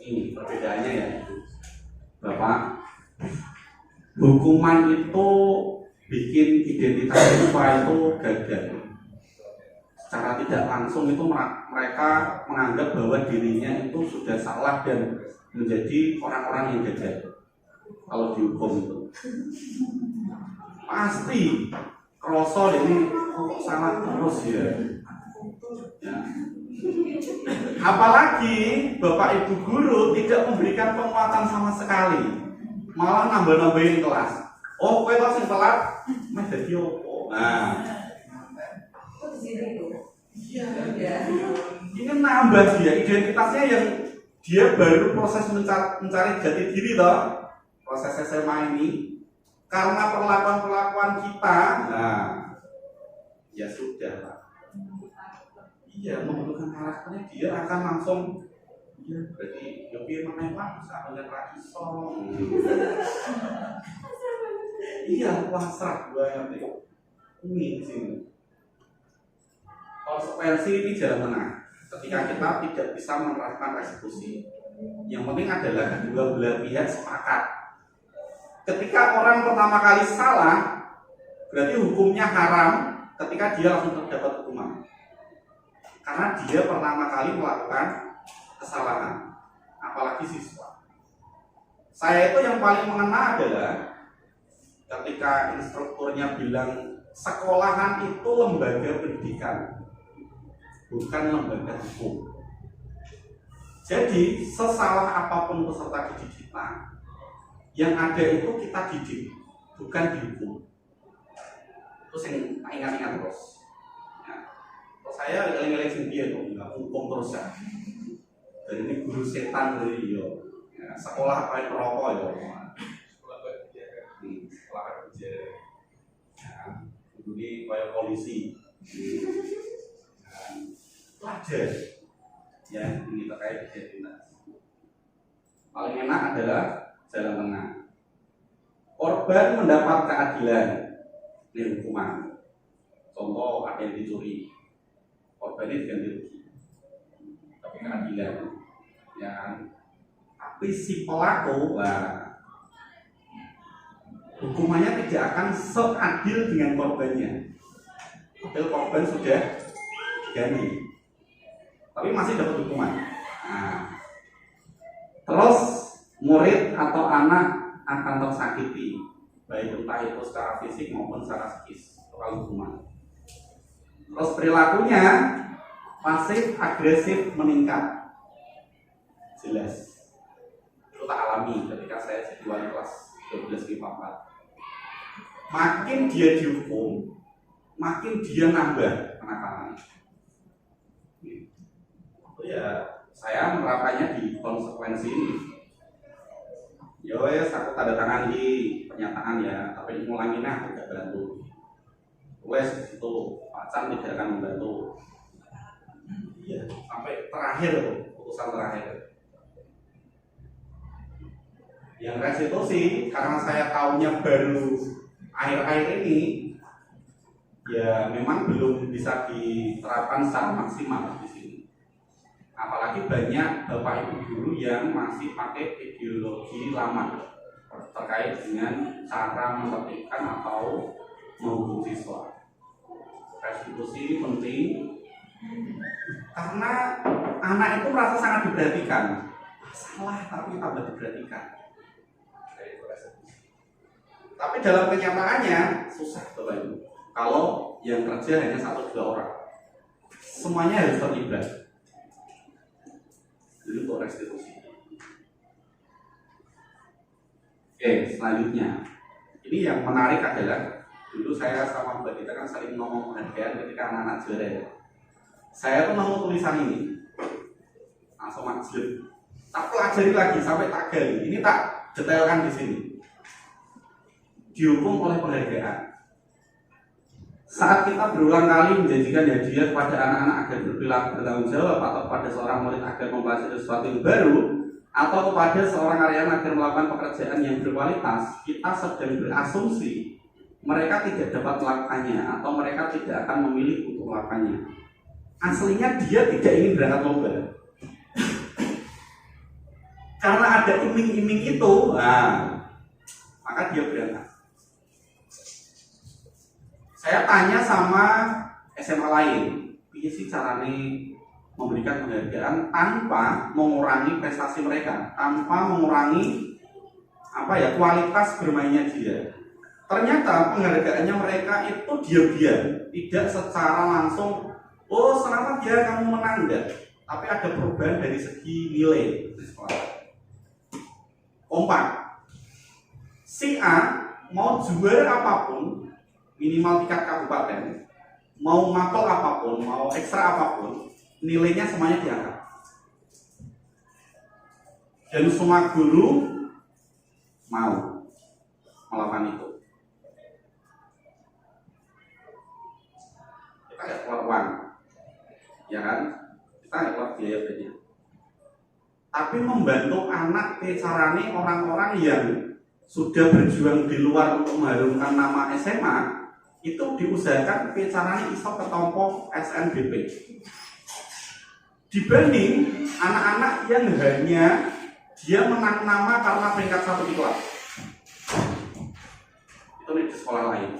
Ini perbedaannya ya, Bapak. Hukuman itu bikin identitas siswa itu gagal. Secara tidak langsung itu mereka menganggap bahwa dirinya itu sudah salah dan menjadi orang-orang yang gagal. Kalau dihukum itu pasti kroso ini kok salah terus ya. Apalagi Bapak Ibu guru tidak memberikan penguatan sama sekali, malah nambah-nambahin kelas. Oh, kowe kelas yang telat, meh dadi opo? Nah, kok di sini tuh iya. Ini nambah dia identitasnya yang dia baru proses mencari jati diri toh. Proses SMA ini karena perlakuan kita, nah ya sudah lah. Iya, membentukkan karakternya dia akan langsung, iya berarti lebih menembak bisa dengan rakisong. Iya, pasrah banget ya. Ini di sini. Konsekuensi ini jalan tengah. Ketika kita tidak bisa menerapkan restitusi, yang penting adalah kedua belah pihak sepakat. Ketika orang pertama kali salah, berarti hukumnya haram ketika dia langsung terdapat hukuman. Karena dia pertama kali melakukan kesalahan, apalagi siswa. Saya itu yang paling mengena adalah ketika instrukturnya bilang sekolahan itu lembaga pendidikan, bukan lembaga hukum. Jadi sesalah apapun peserta didik kita, yang ada itu kita didik, bukan dihukum. Terus yang ingat-ingat terus. Saya eling-eling sendiri tuh, nggak hukum terus ya. Dan ini guru setan dari yo, ya, sekolah apa yang merokok yo, sekolah kerja, ya, ini kayak polisi, pelajar, ya ini terkait identitas. Paling enak adalah jalan tengah. korban mendapat keadilan, ini hukuman. Contoh ada yang dicuri, korban ini diganti rugi, tapi keadilan. Ya, tapi si pelaku, hukumannya tidak akan seadil dengan korbannya. Padahal korban sudah diganti, tapi masih dapat hukuman. Nah, terus murid atau anak akan tersakiti, baik entah itu secara fisik maupun secara psikis, soal hukuman. Terus perilakunya pasif agresif meningkat, jelas. Itu tak alami ketika saya jadi wali kelas 12 IPA 4. Makin dia dihukum, makin dia nambah kenakalannya. Itu ya saya menerapkannya di konsekuensi ini. Ya wes, aku tanda tangan di pernyataan ya, tapi ngulangin aku tidak bantu. Wes itu pacar tidak akan membantu. Ya, sampai terakhir putusan terakhir. Yang restitusi karena saya tahunya baru akhir-akhir ini, ya memang belum bisa diterapkan secara maksimal di sini. Apalagi banyak bapak ibu guru yang masih pakai ideologi lama terkait dengan cara menertibkan atau menghukum siswa. Restitusi ini penting karena anak itu merasa sangat diperhatikan. Salah tapi tambah diperhatikan. Tapi dalam kenyataannya susah bapak ibu. Kalau yang kerja hanya 1-2 orang, semuanya harus terlibat. Jadi untuk restitusi. Oke, selanjutnya ini yang menarik adalah dulu saya sama Mbak Dita kan saling ngomong penghargaan ketika anak-anak juara. Saya tuh mau tulisan ini langsung majlub, tak pelajari lagi sampai tak gali. Ini tak detailkan di sini. Dihukum oleh penghargaan. Saat kita berulang kali menjanjikan hadiah kepada anak-anak agar berperilaku bertanggung jawab, atau kepada seorang murid agar mempelajari sesuatu yang baru, atau kepada seorang karyawan agar melakukan pekerjaan yang berkualitas, kita sedang berasumsi mereka tidak dapat melakukannya atau mereka tidak akan memilih untuk melakukannya. Aslinya dia tidak ingin berangkat lomba. Karena ada iming-iming itu, maka dia berangkat. Saya tanya sama SMA lain, ini sih caranya memberikan penghargaan tanpa mengurangi prestasi mereka, tanpa mengurangi kualitas bermainnya dia. Ternyata penghargaannya mereka itu diam-diam, tidak secara langsung, oh selamat ya kamu menang, enggak. Tapi ada perubahan dari segi nilai di sekolah. Kompak. Si A mau juara apapun, minimal tingkat kabupaten, mau mapel apapun, mau ekstra apapun, nilainya semuanya diangkat. Dan semua guru mau melakukan itu. Kita nggak keluar uang, ya kan? Kita nggak keluar biaya banyak. Tapi membantu anak carane orang-orang yang sudah berjuang di luar untuk mengharumkan nama SMA, itu diusahakan caranya iso ketompo SNBP dibanding anak-anak yang hanya dia menang nama karena peringkat 1 di kelas. Itu di sekolah lain.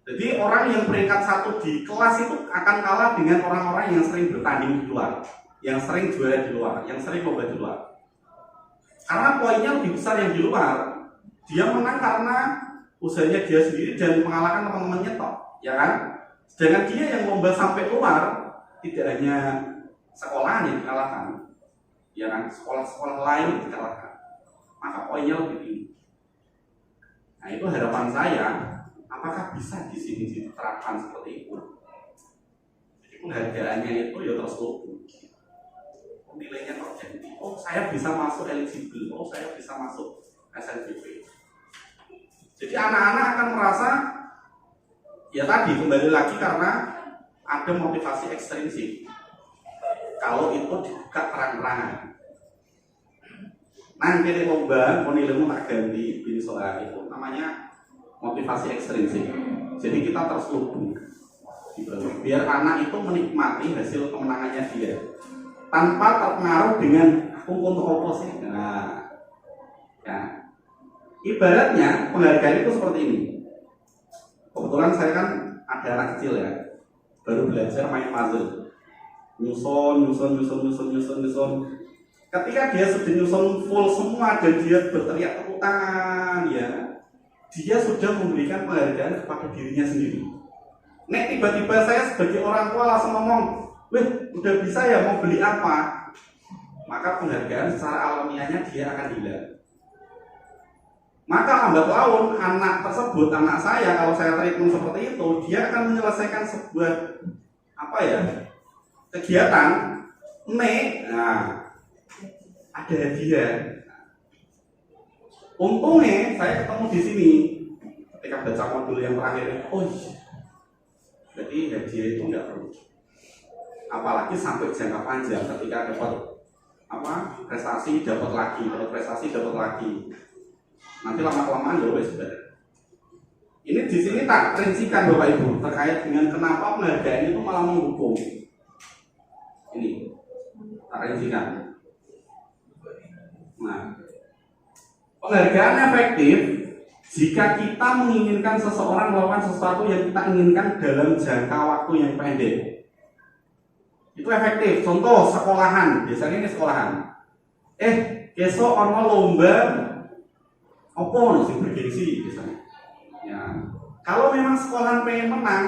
Jadi orang yang peringkat 1 di kelas itu akan kalah dengan orang-orang yang sering bertanding di luar, yang sering juara di luar, yang sering lomba di luar. Karena poinnya lebih besar yang di luar. Dia menang karena usahanya dia sendiri dan mengalahkan teman-temannya toh, ya kan? Sedangkan dia yang lomba sampai keluar, tidak hanya sekolah yang dikalahkan, ya kan? Sekolah-sekolah lain yang dikalahkan, maka poinnya lebih tinggi. Nah itu harapan saya, apakah bisa di sini diterapkan seperti itu? Jadi penghargaannya itu ya terstruktur, nilainya terjadi. Oh saya bisa masuk eligible, oh saya bisa masuk SNBP. Jadi anak-anak akan merasa, ya tadi kembali lagi karena ada motivasi ekstrinsik. Kalau itu dibuka terang-terangan. Nang kene lomba, mau nilaimu tak ganti ini soal itu namanya motivasi ekstrinsik. Jadi kita terselubung gitu. Biar anak itu menikmati hasil kemenangannya dia tanpa terpengaruh dengan aku untuk apa sih. Nah, ya. Ibaratnya penghargaan itu seperti ini. Kebetulan saya kan ada anak kecil ya, baru belajar main puzzle, nyusun. Ketika dia sudah nyusun full semua dan dia berteriak tepuk tangan, ya, dia sudah memberikan penghargaan kepada dirinya sendiri. Nek tiba-tiba saya sebagai orang tua langsung ngomong, weh, udah bisa ya, mau beli apa? Maka penghargaan secara alamiahnya dia akan hilang. Maka lambat laun anak tersebut, anak saya, kalau saya treatment seperti itu, dia akan menyelesaikan sebuah kegiatan. Nah, ada hadiah. Untungnya saya ketemu di sini ketika baca modul yang terakhir. Oh iya, jadi hadiah itu nggak perlu. Apalagi sampai jangka panjang ketika dapat prestasi dapat lagi. Nanti lama-kelamaan ya wes sudah. Ini di sini tak rincikan Bapak Ibu terkait dengan kenapa penghargaan itu malah menghukum. Ini tak rincikan. Nah, penghargaan efektif jika kita menginginkan seseorang melakukan sesuatu yang kita inginkan dalam jangka waktu yang pendek. Itu efektif. Contoh sekolahan, biasanya ini sekolahan. Besok ono lomba opo sing bergengsi biasanya. Ya. Kalau memang sekolahan pengen menang,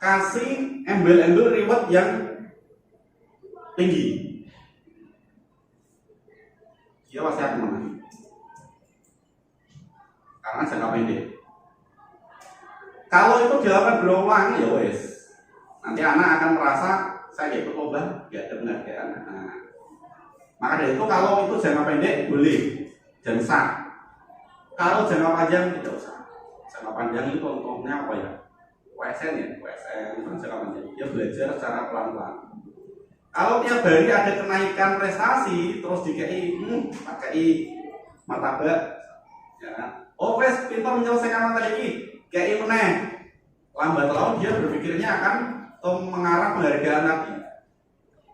kasih embel-embel reward yang tinggi. Dia pasti akan menang. Karena jangka pendek. Kalau itu dilakukan berulang, ya wes. Nanti anak akan merasa saya ikut lomba, gak ada penghargaan. Nah, maka dari itu kalau itu jangka pendek boleh dan sah. Kalau jangka panjang tidak usah. Jangka panjang itu contohnya apa ya? WSN itu jangka panjang. Dia belajar secara pelan-pelan. Kalau tiap hari ada kenaikan prestasi, terus pakai martabak, ya. Oh, wes pintar menyelesaikan materi ini, kayak meneh. Lambat laun dia berpikirnya akan mengarah penghargaan nanti.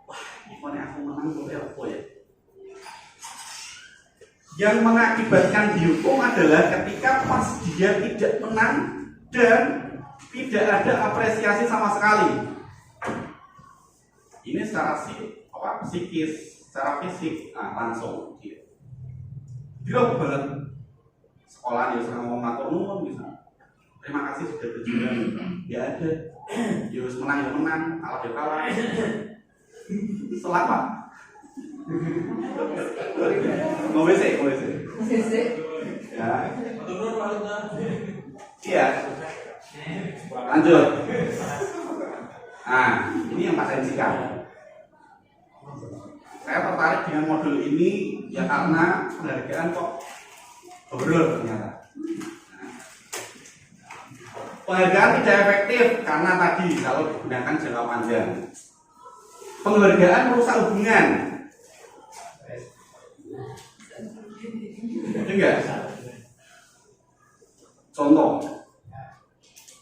Wah, gimana aku menang tuh apa ya? Yang mengakibatkan dihukum adalah ketika pas dia tidak menang dan tidak ada apresiasi sama sekali. Ini secara psikis, secara fisik, langsung dia banget. Sekolah dia sering ngomong matur nuwun bisa. Terima kasih sudah berjuang. Ya ada. Ya menang, kalah. Selamat. Mau WC. Ya. Iya. Lanjut. Nah, ini yang Pak Sensikan. Saya tertarik dengan modul ini ya karena penghargaan kok berbeda ternyata. Penghargaan tidak efektif karena tadi kalau digunakan jangka panjang. Penghargaan merusak hubungan. Enggak. Contoh,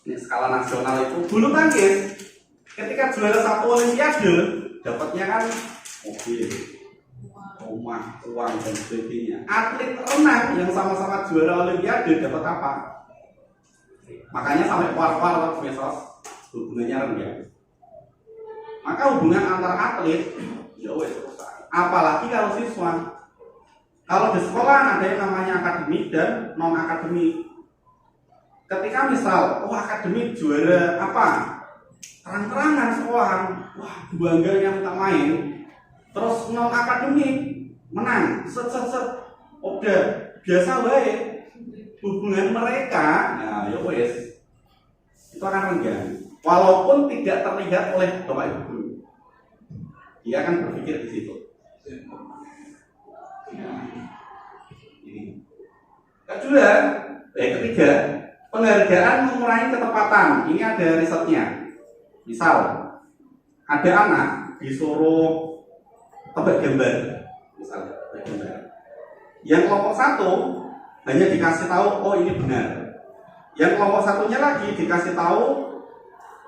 ini skala nasional itu bulu tangkis. Ketika juara satu olimpiade, dapatnya kan mobil, rumah, uang dan sebagainya. Atlet renang yang sama-sama juara olimpiade dapat apa? Makanya sampai keluar-keluar medsos hubungannya rendah. Maka hubungan antar atlet ya wes rusak. Apalagi kalau siswa. Kalau di sekolah ada yang namanya akademik dan non akademik. Ketika misal, akademik juara apa? Terang-terangan sekolahan, wah bangganya minta main. Terus non akademik menang, set. Udah biasa baik. Hubungan mereka, nah ya wes itu akan renggang. Walaupun tidak terlihat oleh Bapak Ibu, dia akan berpikir di situ. Ketiga, penghargaan mengurangi ketepatan. Ini ada risetnya. Misal, ada anak disuruh tebak gambar, misalnya tebak gambar. Yang kelompok satu hanya dikasih tahu, oh ini benar. Yang kelompok satunya lagi dikasih tahu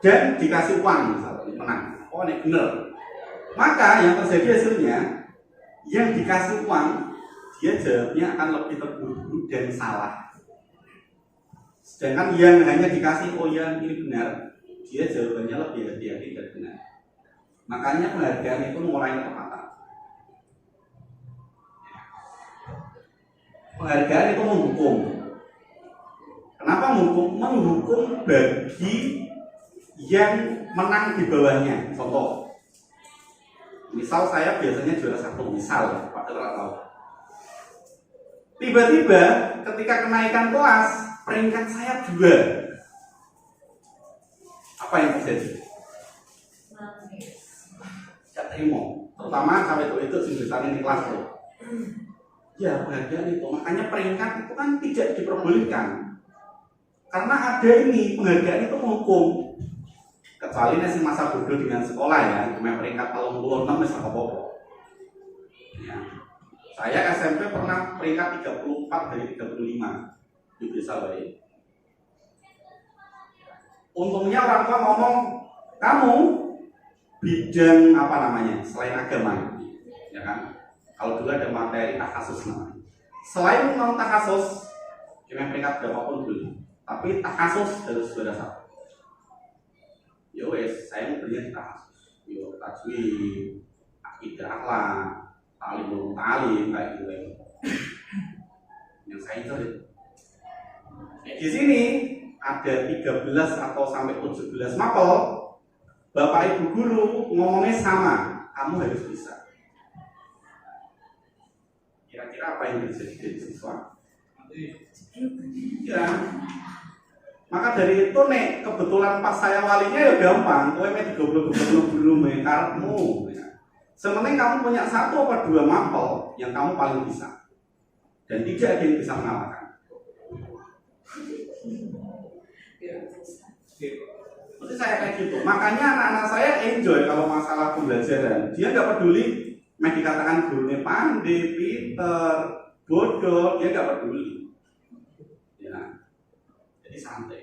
dan dikasih uang, misalnya menang. Oh ini benar. Maka yang terjadi hasilnya, yang dikasih uang dia jawabnya akan lebih terburu-buru dan salah. Sedangkan yang hanya dikasih oh ya ini benar, dia jawabannya lebih hati-hati dan benar. Makanya penghargaan itu mengurangi ketepatan. Penghargaan itu menghukum. Kenapa menghukum? Menghukum bagi yang menang di bawahnya. Contoh, misal saya biasanya juara 1, misal Pak tahu. Tiba-tiba ketika kenaikan kelas peringkat saya 2, apa yang terjadi? Gak terima, terutama sampai itu jurusan di kelas tuh. Ya penghargaan itu, makanya peringkat itu kan tidak diperbolehkan. Karena ada ini penghargaan itu menghukum. Kecuali nasi masa bodoh dengan sekolah ya, cuma peringkat 36 misal apa-apa. Ya. Saya SMP pernah peringkat 34 dari 35 di desa baik. Untungnya orang tua ngomong, kamu bidang apa namanya selain agama, ya kan? Kalau dulu ada materi takhasus namanya. Selain non takhasus, cuma peringkat berapapun boleh. Tapi takhasus harus juara 1. Ya wes, saya mau belajar di takhasus. Yo tajwid, akidah akhlak, ta'lim kayak gitu. Yang saya itu. Di sini ada 13 atau sampai 17 mapel. Bapak ibu guru ngomongnya sama, kamu harus bisa. Kira-kira apa yang terjadi dari siswa? Ya. Maka dari itu nek kebetulan pas saya walinya ya gampang, kowe mek digoblok-goblok dulu karepmu. Sementing kamu punya 1 atau 2 mapel yang kamu paling bisa. Dan tidak ada yang bisa mengalahkan. Berarti saya kayak gitu. Makanya anak-anak saya enjoy kalau masalah pembelajaran. Dia nggak peduli mek dikatakan gurunya pandai, pinter, bodoh, dia nggak peduli. Ya. Jadi santai.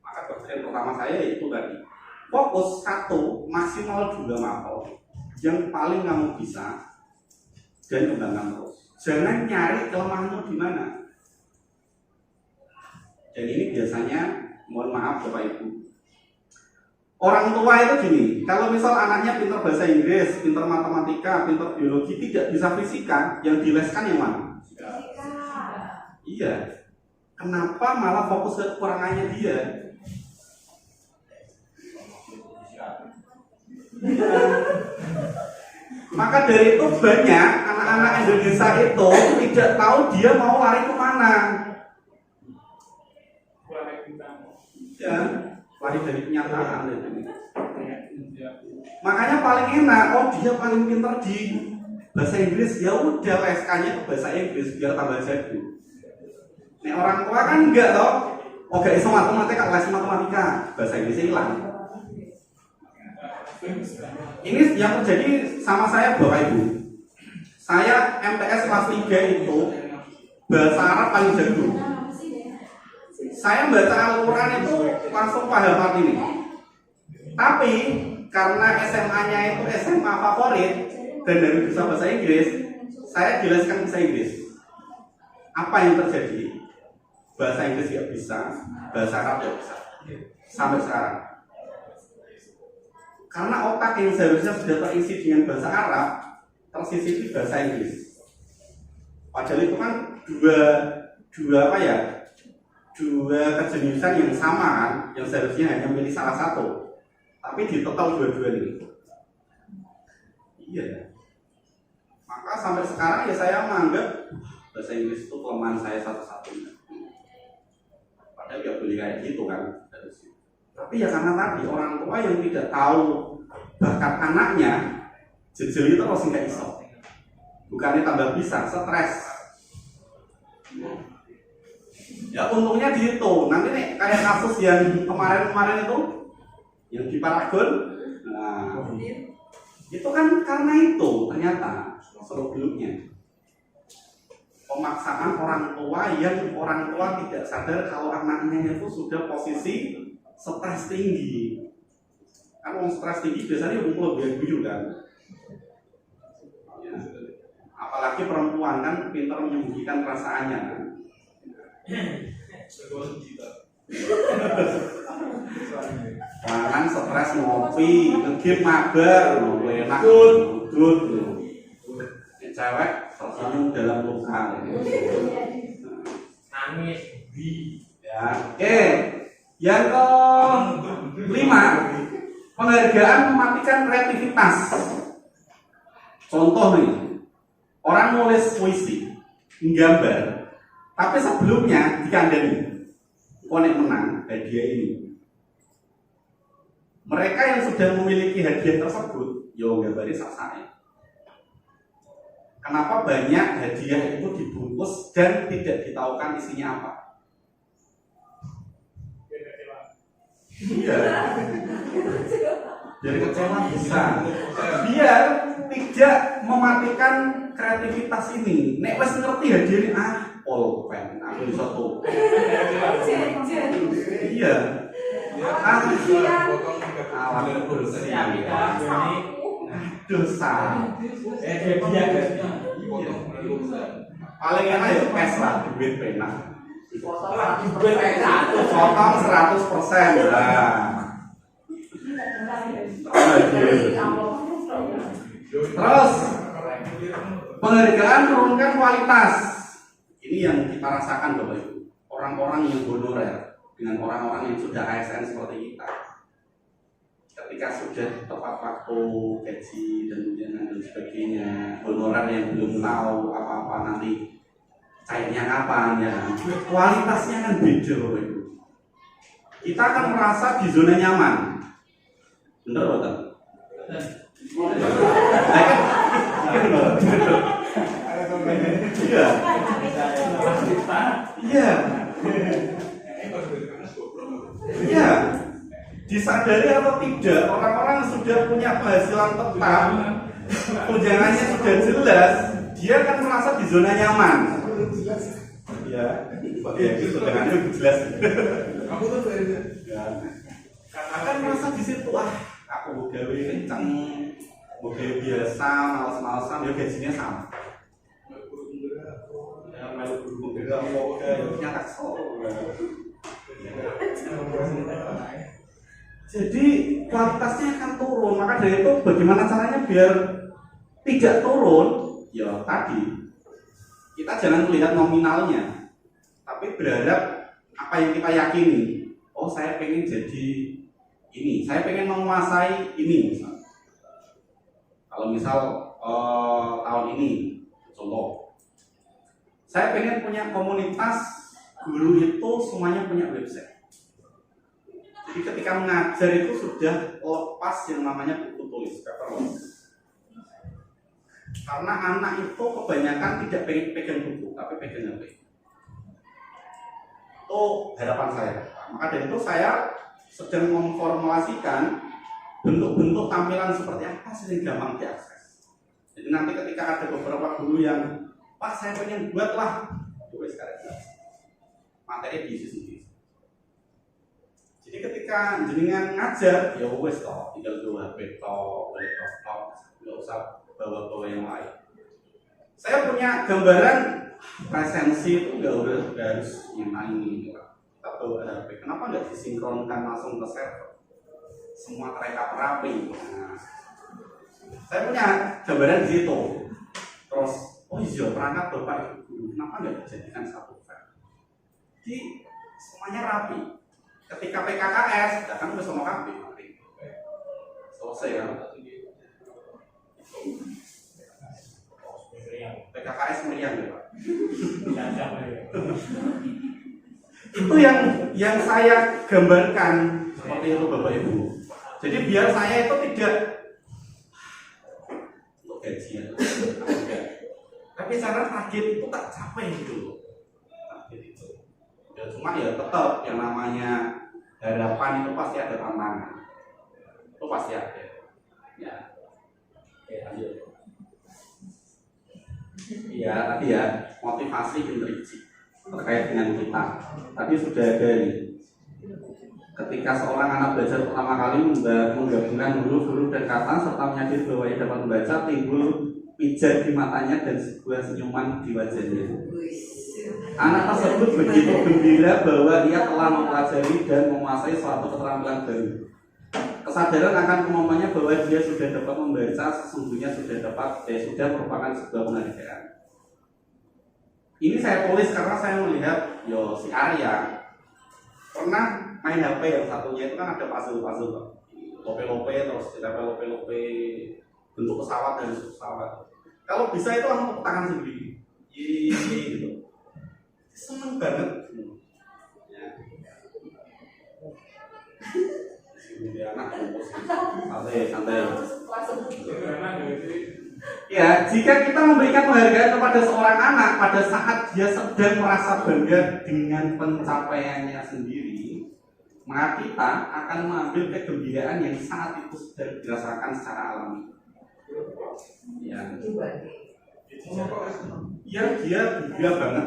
Maka doktrin pertama saya itu tadi fokus 1 maksimal 2 mapel yang paling kamu bisa dan kembangkan terus. Jangan nyari kelemahanmu di mana. Dan ini biasanya, mohon maaf Bapak Ibu, orang tua itu gini, kalau misal anaknya pintar bahasa Inggris, pintar matematika, pintar biologi, tidak bisa fisika, yang dileskan yang mana? Iya. Kenapa malah fokus ke kekurangannya dia? Maka dari itu banyak anak-anak Indonesia itu tidak tahu dia mau lari kemana. Ya, lari dari kenyataan itu. Makanya paling enak, oh dia paling pintar di bahasa Inggris, ya udah leskannya ke bahasa Inggris biar tambah jago. Nih orang tua kan enggak toh, oh gak iso matematika, les matematika, bahasa Inggrisnya hilang. Ini yang terjadi sama saya Bapak Ibu. Saya MTS kelas 3 itu bahasa Arab paling jago. Saya membaca Al-Quran itu langsung paham arti ini. Tapi karena SMA-nya itu SMA favorit dan dari bisa bahasa Inggris, saya jelaskan bahasa Inggris. Apa yang terjadi? Bahasa Inggris tidak bisa, bahasa Arab tidak bisa. Sampai sekarang. Karena otak yang seharusnya sudah terisi dengan bahasa Arab tersisih di bahasa Inggris. Padahal itu kan dua apa ya? Dua kejeniusan yang sama kan, yang seharusnya hanya milih salah satu. Tapi ditotal dua-dua ini. Iya. Maka sampai sekarang ya saya menganggap bahasa Inggris itu kelemahan saya satu-satunya. Padahal ya boleh kayak gitu kan harusnya. Tapi ya karena tadi orang tua yang tidak tahu bakat anaknya, jejel itu harus nggak iso. Bukannya tambah bisa, stres. Ya untungnya di itu. Nanti nih kayak kasus yang kemarin-kemarin itu, yang di Paragon, nah, itu kan karena itu ternyata seluk beluknya. pemaksaan orang tua yang orang tua tidak sadar kalau anaknya itu sudah posisi stres tinggi. Kan orang stres tinggi biasanya ngumpul biar guyu kan. Ya. Apalagi perempuan kan pintar menyembunyikan perasaannya kan. Jangan stres ngopi, ngegame mabar, enak duduk. Cewek tersenyum dalam luka. Nangis, Ya, oke. Yang kelima, penghargaan mematikan kreativitas. Contoh nih, orang nulis puisi, nggambar, tapi sebelumnya dikandani, konek menang hadiah ini. Mereka yang sudah memiliki hadiah tersebut, yo gambari sasai. Kenapa banyak hadiah itu dibungkus dan tidak ditahukan isinya apa? Iya. Jadi kecewa bisa. Biar tidak mematikan kreativitas ini. Nek wes ngerti hadiah ini polpen aku bisa tuh. Iya. Alat bersih. Dosa. Paling enak ya cash lah, duit pena. Potong 100% lah. Terus penghargaan menurunkan kualitas. Ini yang kita rasakan Bapak Ibu. Orang-orang yang honorer dengan orang-orang yang sudah ASN seperti kita. Ketika sudah tepat waktu gaji dan sebagainya, honorer yang belum tahu apa-apa nanti cairnya kapan ya, kualitasnya kan beda Bapak Ibu. Kita akan merasa di zona nyaman, bener betul? Iya. Iya. Iya. Disadari atau tidak, orang-orang yang sudah punya penghasilan tetap, tunjangannya sudah jelas, dia akan merasa di zona nyaman. Ya, ya itu tunjangannya jelas. Aku tuh Ya. Akan merasa di situ aku gawe kenceng, gawe biasa, males-malesan, ya gajinya sama. Ya, melu guru bergerak, mau gajinya tak Jadi kualitasnya akan turun. Maka dari itu bagaimana caranya biar tidak turun? Ya tadi kita jangan melihat nominalnya, tapi berharap apa yang kita yakini. Oh saya pengen jadi ini, saya pengen menguasai ini misalnya. Kalau misal tahun ini, contoh, saya pengen punya komunitas guru itu semuanya punya website. Jadi ketika mengajar itu sudah lepas yang namanya buku tulis, paperless. Karena anak itu kebanyakan tidak pengen pegang buku, tapi pegang HP. Itu harapan saya. Maka dari itu saya sedang memformulasikan bentuk-bentuk tampilan seperti apa sih yang gampang diakses. Jadi nanti ketika ada beberapa guru yang, Pak saya pengen buat lah, tulis sekarang materi diisi sendiri. Jadi ketika jenengan ngajar, ya wes toh, tinggal dua HP toh, boleh laptop, nggak usah bawa-bawa yang lain. Saya punya gambaran presensi itu nggak harus ini kita bawa HP. Kenapa nggak disinkronkan langsung ke server? Semua terekam rapi. Nah, saya punya gambaran di situ. Terus, oh iya perangkat bapak ibu guru, kenapa nggak dijadikan satu file? Jadi semuanya rapi. Ketika PKKS, ya kan udah sama KB. Selesai ya. PKKS meriang ya Pak. Itu yang saya gambarkan seperti itu Bapak Ibu. Jadi biar saya itu tidak untuk gajian, tapi cara target itu tak capai gitu. Target itu. Ya cuma ya tetap yang namanya harapan itu pasti ada tantangan. Itu pasti ada. Ya. Oke, lanjut. Ya tadi ya, motivasi intrinsik terkait dengan kita. Tadi sudah ada nih. Ketika seorang anak belajar pertama kali menggabungkan huruf-huruf dan kata serta menyadari bahwa ia dapat membaca, timbul pijar di matanya dan sebuah senyuman di wajahnya. Anak tersebut begitu gembira bahwa ia telah mempelajari dan menguasai suatu keterampilan baru. Kesadaran akan kemampuannya bahwa dia sudah dapat membaca sesungguhnya sudah merupakan sebuah penghargaan. Ini saya tulis karena saya melihat si Arya pernah main HP yang satunya itu kan ada puzzle-puzzle, lope-lope terus lope-lope bentuk pesawat dan pesawat. Kalau bisa itu langsung tepuk tangan sendiri, gitu. Seneng banget. Ya, anak santai. Ya, jika kita memberikan penghargaan kepada seorang anak pada saat dia sedang merasa bangga dengan pencapaiannya sendiri, maka kita akan mengambil kegembiraan yang saat itu sudah dirasakan secara alami. Ya, dia gembira banget.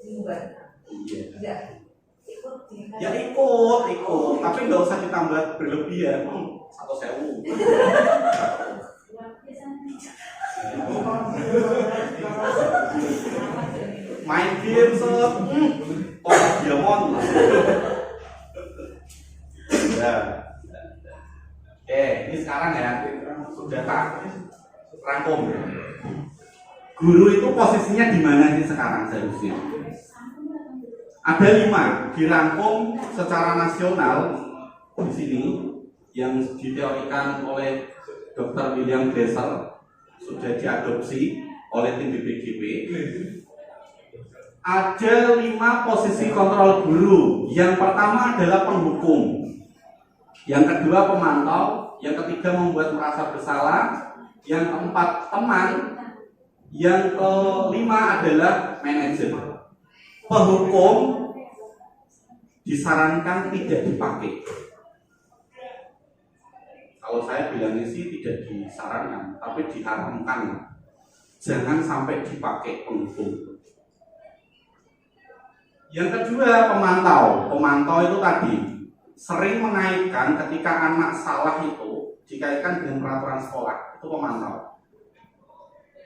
Iya. Ya ikut, tapi nggak usah ditambah berlebihan. 1.000. Main game diamond lah. Ya. Oke, ini sekarang ya sudah tak rangkum. Guru itu posisinya di mana sih sekarang seharusnya? Ada 5 dirangkum secara nasional di sini yang diteorikan oleh Dr. William Glasser, sudah diadopsi oleh tim BPGP. Ada 5 posisi kontrol guru. Yang pertama adalah penghukum, yang kedua pemantau, yang ketiga membuat merasa bersalah, yang keempat teman, yang kelima adalah manajer. Penghukum disarankan tidak dipakai. Kalau saya bilangnya sih tidak disarankan, tapi diharamkan. Jangan sampai dipakai penghukum. Yang kedua pemantau. Pemantau itu tadi sering menaikkan ketika anak salah itu dikaitkan dengan peraturan sekolah. Itu pemantau.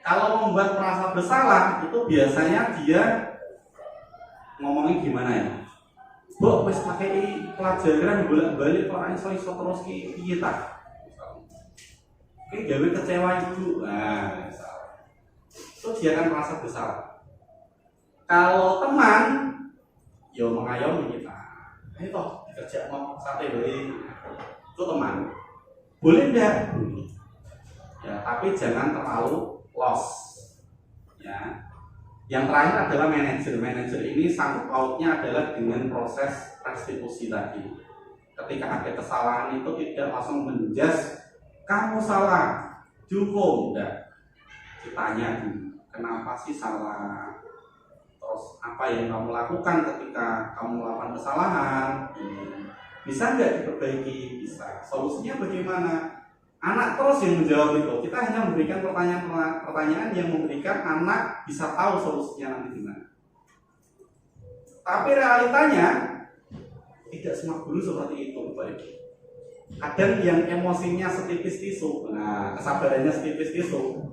Kalau membuat merasa bersalah itu biasanya dia ngomongin gimana ya? Bu, wis pakai pelajaran bolak-balik kok iso terus piye ta? Oke, gawe kecewa ibu. Nah, itu dia akan merasa bersalah. Kalau teman, ya mengayomi kita. Ayo toh, kerja mau sate bae. Itu teman. Boleh enggak? Ya, tapi jangan terlalu loss. Ya. Yang terakhir adalah manajer. Manajer ini sangkut pautnya adalah dengan proses restitusi tadi. Ketika ada kesalahan itu tidak langsung menjas, kamu salah, dihukum, enggak. Ditanya dulu, kenapa sih salah? Terus apa yang kamu lakukan ketika kamu melakukan kesalahan? Bisa enggak diperbaiki? Bisa. Solusinya bagaimana? Anak terus yang menjawab itu. Kita hanya memberikan pertanyaan yang memberikan anak bisa tahu solusinya nanti gimana. Tapi realitanya tidak semua guru seperti itu, Bapak Ibu. Kadang yang emosinya setipis tisu, nah kesabarannya setipis tisu.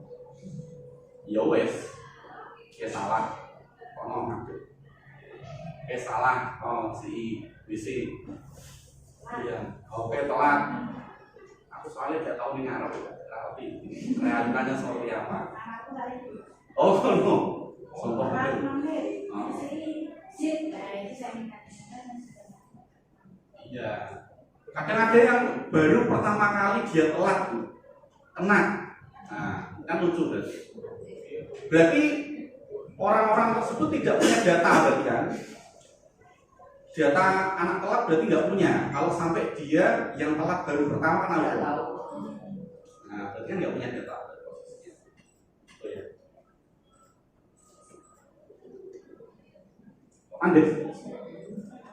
Ya wes, ya salah. Oh ngambil. Salah. Oh si bisi. Iya. Oke telat. Aku soalnya tidak tahu ini Arab, tapi realitanya seperti apa? Oh no, contoh ya. Kadang ada yang baru pertama kali dia telat, kena. Nah, kan lucu berarti. Berarti orang-orang tersebut tidak punya data berarti kan? Data anak telat berarti nggak punya. Kalau sampai dia yang telat baru pertama kan nggak tahu. Nah, berarti kan nggak punya data. Oh ya. Anda.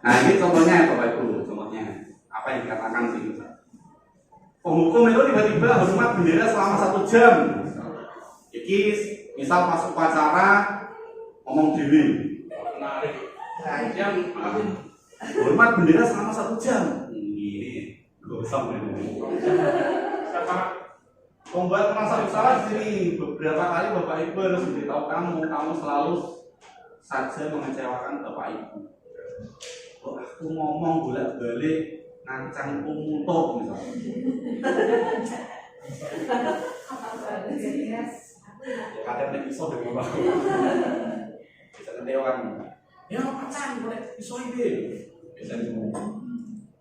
Nah ini contohnya ya Bapak Ibu. Contohnya apa yang dikatakan sih? Penghukum itu tiba-tiba hormat bendera selama 1 jam. Jadi misal Misal pas upacara ngomong dewi. Menarik. yang Hormat bendera selama 1 jam. Ini gosong ini. Membuat merasa bersalah di sini. Beberapa kali Bapak Ibu harus memberitahu kamu selalu saja mengecewakan Bapak Ibu. Kok aku ngomong bolak-balik ngancangku mutuk misalnya. Kadang nek iso dengan Bapak. Bisa ngedewan. Ya pacan boleh iso iki. Bisa ngomong.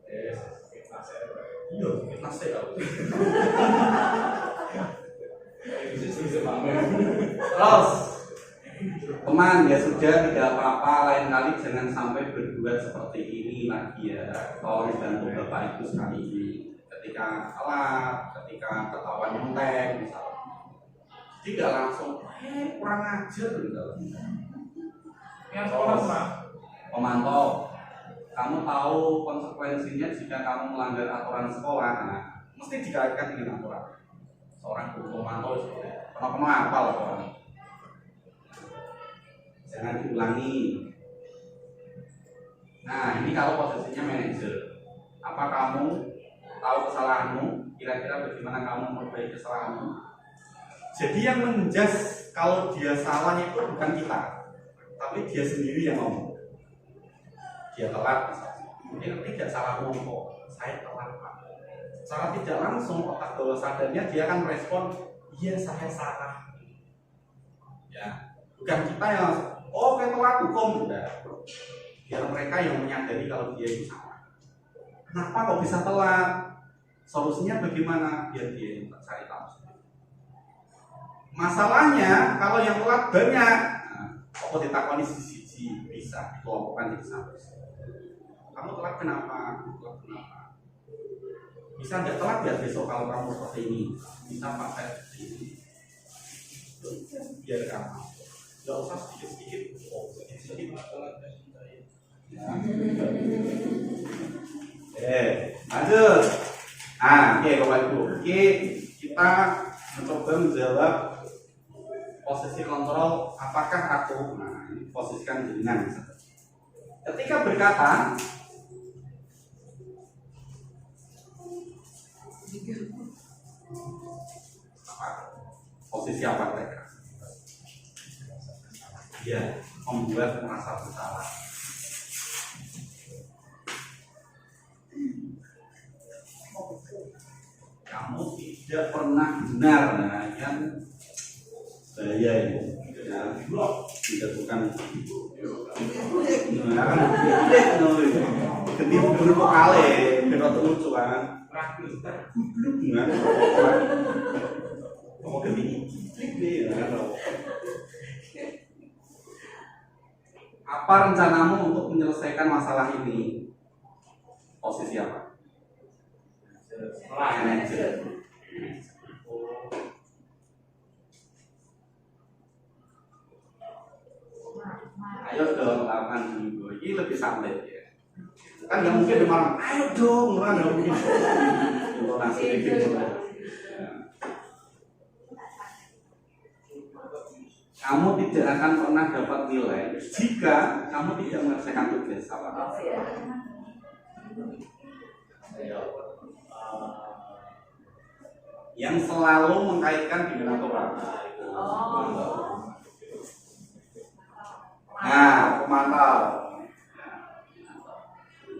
Iya, fitness ya. Terus teman ya sudah tidak apa-apa, lain kali jangan sampai berbuat seperti ini lagi ya. Tolong bantu Bapak Ibu sekali ini ketika telat, ketika ketahuan nyontek misalnya. Tidak langsung kurang ajar misalnya. Yang sekolah Pak. Pemantau, kamu tahu konsekuensinya jika kamu melanggar aturan sekolah, nah, mesti dikaitkan dengan aturan. Seorang guru pemantau seperti pernah apa lah orang. Jangan diulangi. Nah, ini kalau posisinya manajer, apa kamu tahu kesalahanmu? Kira-kira bagaimana kamu memperbaiki kesalahanmu? Jadi yang menjas kalau dia salahnya itu bukan kita, tapi dia sendiri yang ngomong. Dia telat misalnya. Mungkin tidak salah ngomong, saya telat Pak. Secara tidak langsung otak bawah sadarnya dia akan merespon, iya saya salah. Ya, bukan kita yang kayak telat hukum udah. Biar mereka yang menyadari kalau dia itu salah. Kenapa kok bisa telat? Solusinya bagaimana? Biar dia yang cari tahu. Masalahnya kalau yang telat banyak, kok ditakoni sisi bisa dikelompokkan jadi satu. Kamu telat kenapa? Bisa nggak telat ya besok kalau kamu seperti ini? Bisa pakai ini. Biar kamu nggak usah sedikit-sedikit. Sedikit telat. Lanjut. Oke Bapak Ibu. Oke, kita mencoba menjawab posisi kontrol. Apakah aku? Nah, ini posisikan dengan ketika berkata posisi apa mereka? Ya, membuat merasa bersalah. Kamu tidak pernah benar, nah kan bahaya ini. Ya, dijatuhkan. Nah, kan gede buru kali, berot lucu kan. Belum kan? Kamu gede ini, apa rencanamu untuk menyelesaikan masalah ini? Posisi apa? Manajer. Ayo dong lakukan dulu, ini lebih santai ya. Kan nggak mungkin marah. Ayo dong, orang nggak mungkin. Intonasi gitu. Kamu tidak akan pernah dapat nilai jika kamu tidak menyelesaikan tugas. Salah. Yang selalu mengkaitkan dengan aturan. Nah, pemantau.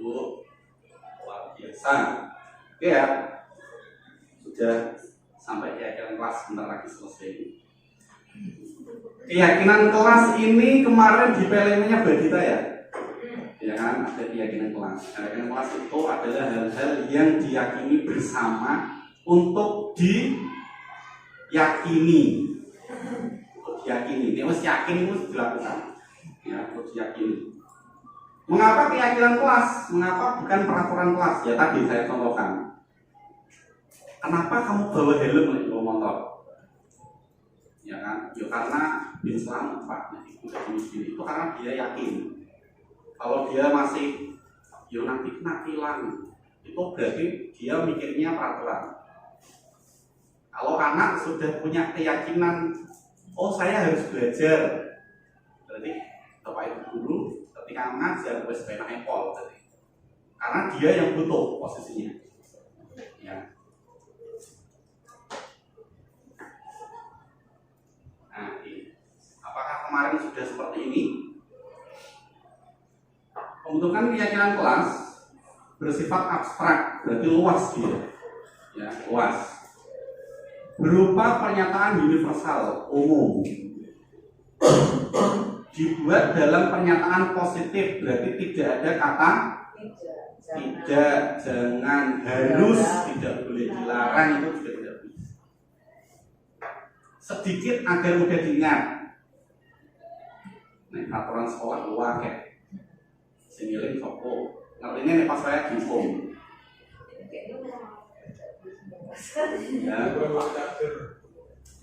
Luar biasa. Oke ya. Sudah sampai keyakinan kelas sebentar lagi selesai. Keyakinan kelas ini kemarin di PLM-nya Badita ya. Ya kan, ada keyakinan kelas. Keyakinan kelas itu adalah hal-hal yang diyakini bersama untuk diyakini. Ini harus yakin itu dilakukan. Ya, harus diyakini. Mengapa keyakinan kelas? Mengapa bukan peraturan kelas? Ya tadi saya contohkan. Kenapa kamu bawa helm nih bawa motor? Ya kan? Ya karena bin selamat Pak. Itu karena dia yakin. Kalau dia masih ya nanti nakilan, itu berarti dia mikirnya peraturan. Kalau anak sudah punya keyakinan oh saya harus belajar. Berarti Bapak Ibu guru ketika mengajar wis penake pol berarti. Karena dia yang butuh posisinya. Ya. Nah, ini. Apakah kemarin sudah seperti ini? Pembentukan keyakinan kelas bersifat abstrak, berarti luas dia. Ya, luas. Berupa pernyataan universal, umum. Dibuat dalam pernyataan positif, berarti tidak ada kata tidak, jangan, harus, tidak boleh, dilarang, itu juga tidak boleh. Sedikit agar mudah diingat. Nek aturan sekolah luar kayak siniling sopo, ngertinya nih pas saya dihukum. Ya.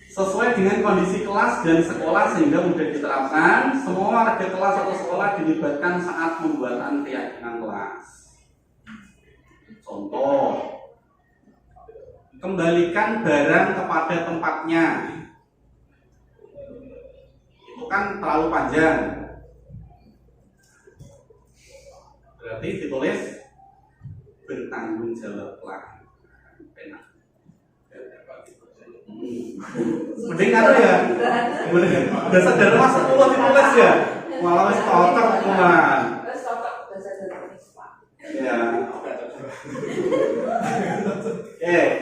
Sesuai dengan kondisi kelas dan sekolah sehingga mudah diterapkan. Semua warga kelas atau sekolah dilibatkan saat pembuatan keyakinan kelas. Contoh, kembalikan barang kepada tempatnya. Itu kan terlalu panjang. Berarti ditulis bertanggung jawablah. Enak. Mending ada ya. Mending dasar dari mas 10 ditulis ya. Malah wis cocok teman. Terus cocok bahasa Indonesia, Pak. Ya.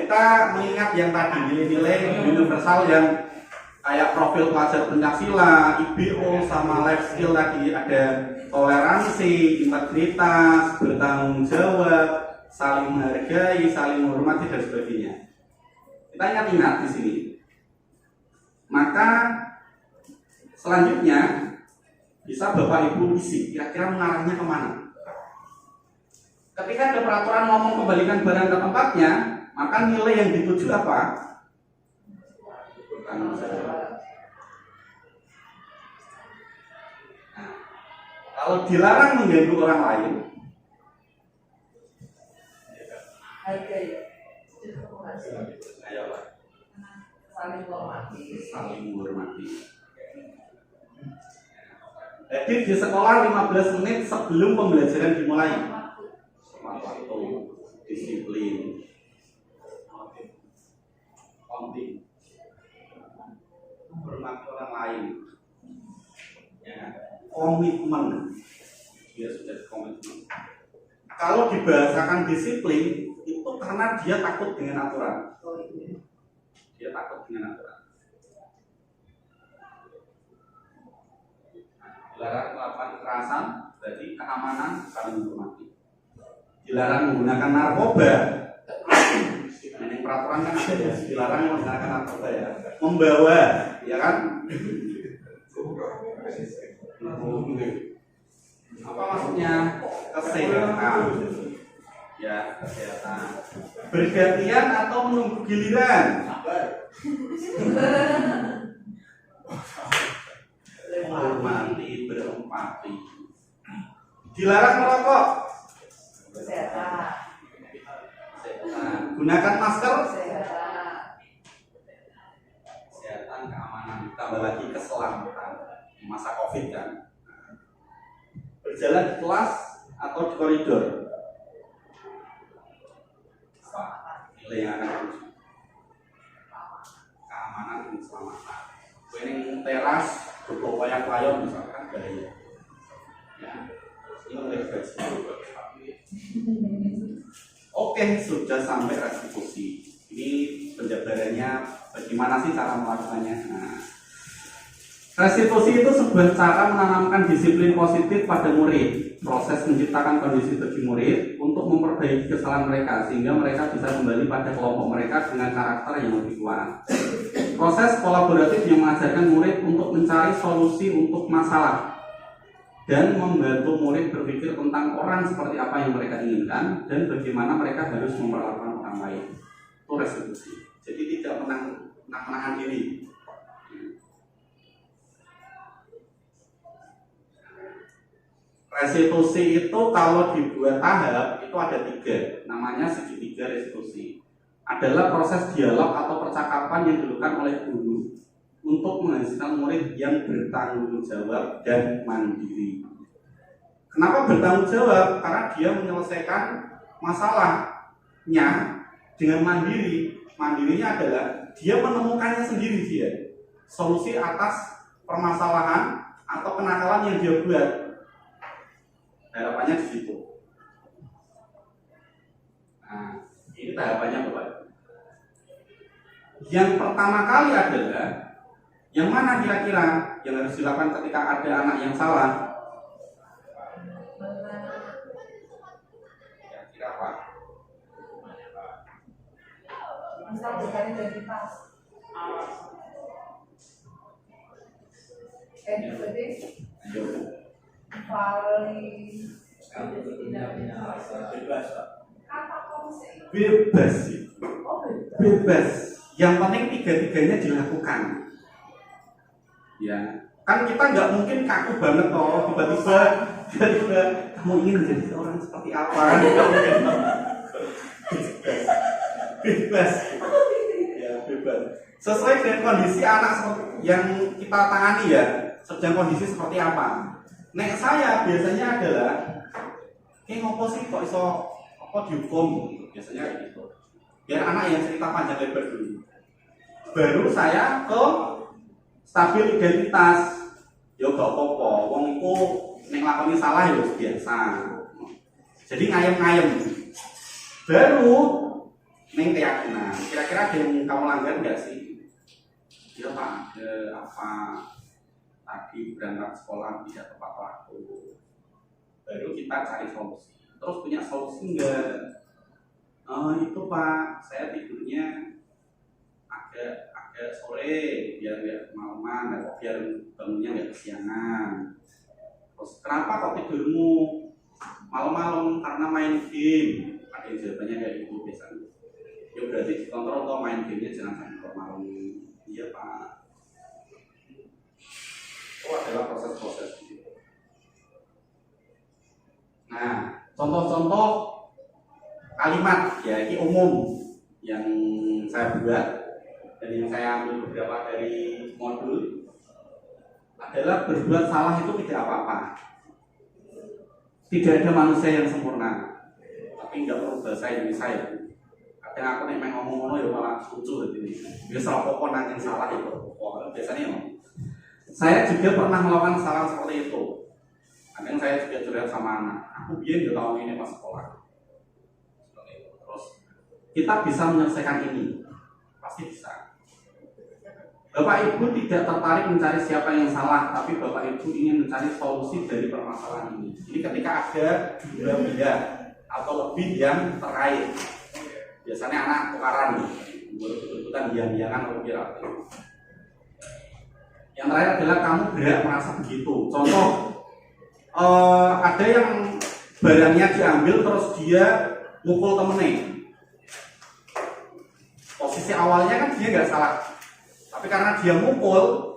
Kita mengingat yang tadi nilai-nilai universal yang kayak profil pelajar Pancasila, IBO sama life skill tadi, ada toleransi, integritas, bertanggung jawab, saling menghargai, saling menghormati dan sebagainya. Kita ingat-ingat di sini. Maka selanjutnya bisa Bapak Ibu isi kira-kira mengarahnya kemana. Ketika ada peraturan ngomong kembalikan barang ke tempatnya, maka nilai yang dituju apa? Bertanggung jawab. Nah, kalau dilarang mengganggu orang lain, Hargai. ayolah Saling menghormati. saling menghormati. Jadi di sekolah 15 menit sebelum pembelajaran dimulai. Tepat waktu, disiplin, penting, menghormati orang lain, ya, komitmen, dia sudah komitmen. Kalau dibahasakan disiplin itu karena dia takut dengan aturan. Dia takut dengan aturan. Dilarang melakukan kekerasan, berarti keamanan saling menghormati. Dilarang menggunakan narkoba. Ini peraturan kan ada ya. Dilarang menggunakan narkoba ya. Membawa, ya kan? Apa maksudnya? Kesehatan. Ya, kesehatan. Bergantian atau menunggu giliran. Menghormati, berempati. Dilarang merokok. Kesehatan. Gunakan masker. Kesehatan. Kesehatan, keamanan, tambah lagi keselamatan masa COVID kan. Berjalan di kelas atau di koridor. Apa nilai yang akan diuji? Keamanan dan keselamatan. Ini teras berupaya-upaya misalkan bahaya. Ya, ini refleksi. Oke, sudah sampai restitusi. Ini penjabarannya bagaimana sih cara melakukannya. Nah, restitusi itu sebuah cara menanamkan disiplin positif pada murid. Proses menciptakan kondisi bagi murid untuk memperbaiki kesalahan mereka sehingga mereka bisa kembali pada kelompok mereka dengan karakter yang lebih kuat. Proses kolaboratif yang mengajarkan murid untuk mencari solusi untuk masalah dan membantu murid berpikir tentang orang seperti apa yang mereka inginkan dan bagaimana mereka harus memperlakukan orang lain. Itu restitusi. Jadi tidak menahan diri. Restitusi itu kalau dibuat tahap itu ada 3, namanya segitiga restitusi. Adalah proses dialog atau percakapan yang dilakukan oleh guru untuk menghasilkan murid yang bertanggung jawab dan mandiri. Kenapa bertanggung jawab? Karena dia menyelesaikan masalahnya dengan mandiri. Mandirinya adalah dia menemukannya sendiri dia. Solusi atas permasalahan atau kenakalan yang dia buat. Harapannya di situ. Nah, ini tahapannya Bapak. Yang pertama kali adalah yang mana kira-kira yang harus dilakukan ketika ada anak yang salah? Kira-kira apa? Bisa bukan identitas. Jadi Ayo. paling Bebas. kata konsep. Bebas sih. Oh beda. Bebas. Yang penting tiga-tiganya dilakukan. Ya, kan kita nggak mungkin kaku banget toh tiba-tiba kamu ingin menjadi seorang seperti apa? Nggak mungkin. Bebas. Ya, bebas. Sesuai dengan kondisi anak yang kita tangani ya, sedang kondisi seperti apa. Nek saya biasanya adalah ngopo sih kok iso apa dihukum biasanya kayak gitu. Biar anak yang cerita panjang lebar dulu. Baru saya ke stabil identitas. Yo gak apa-apa, wong iku nek lakoni salah ya biasa. Jadi ngayem-ngayem. Baru ning keyakinan. Kira-kira ada yang kamu langgar enggak sih? Ya Pak, apa tadi berangkat sekolah tidak tepat waktu. Baru kita cari solusi. Terus punya solusi enggak? Oh itu Pak, saya tidurnya agak sore biar nggak kemalaman, biar bangunnya nggak kesiangan. Terus kenapa kok tidurmu malam-malam? Karena main game. Ada yang jawabannya kayak gitu biasanya. Ya berarti dikontrol atau main gamenya jangan sampai malam. Iya Pak. Itu adalah proses-proses gitu. Nah, contoh-contoh kalimat ya ini umum yang saya buat dan yang saya ambil beberapa dari modul adalah berbuat salah itu tidak apa-apa. Tidak ada manusia yang sempurna. Tapi nggak perlu bahasa Indonesia ya. Kadang aku nek ngomong-ngomong ya malah lucu gitu. Biasa apa-apa nangin salah itu. Biasanya ya. Saya juga pernah melakukan kesalahan seperti itu. Kadang saya juga curhat sama anak. Aku biar nggak tahu ini pas sekolah. Terus kita bisa menyelesaikan ini, pasti bisa. Bapak Ibu tidak tertarik mencari siapa yang salah, tapi Bapak Ibu ingin mencari solusi dari permasalahan ini. Jadi ketika ada dua pihak atau lebih yang terkait, biasanya anak tukaran, berikut-ikutan diam-diaman atau viral. Yang terakhir adalah kamu berhak merasa begitu. Contoh, ada yang barangnya diambil terus dia mukul temennya. Posisi awalnya kan dia nggak salah, tapi karena dia mukul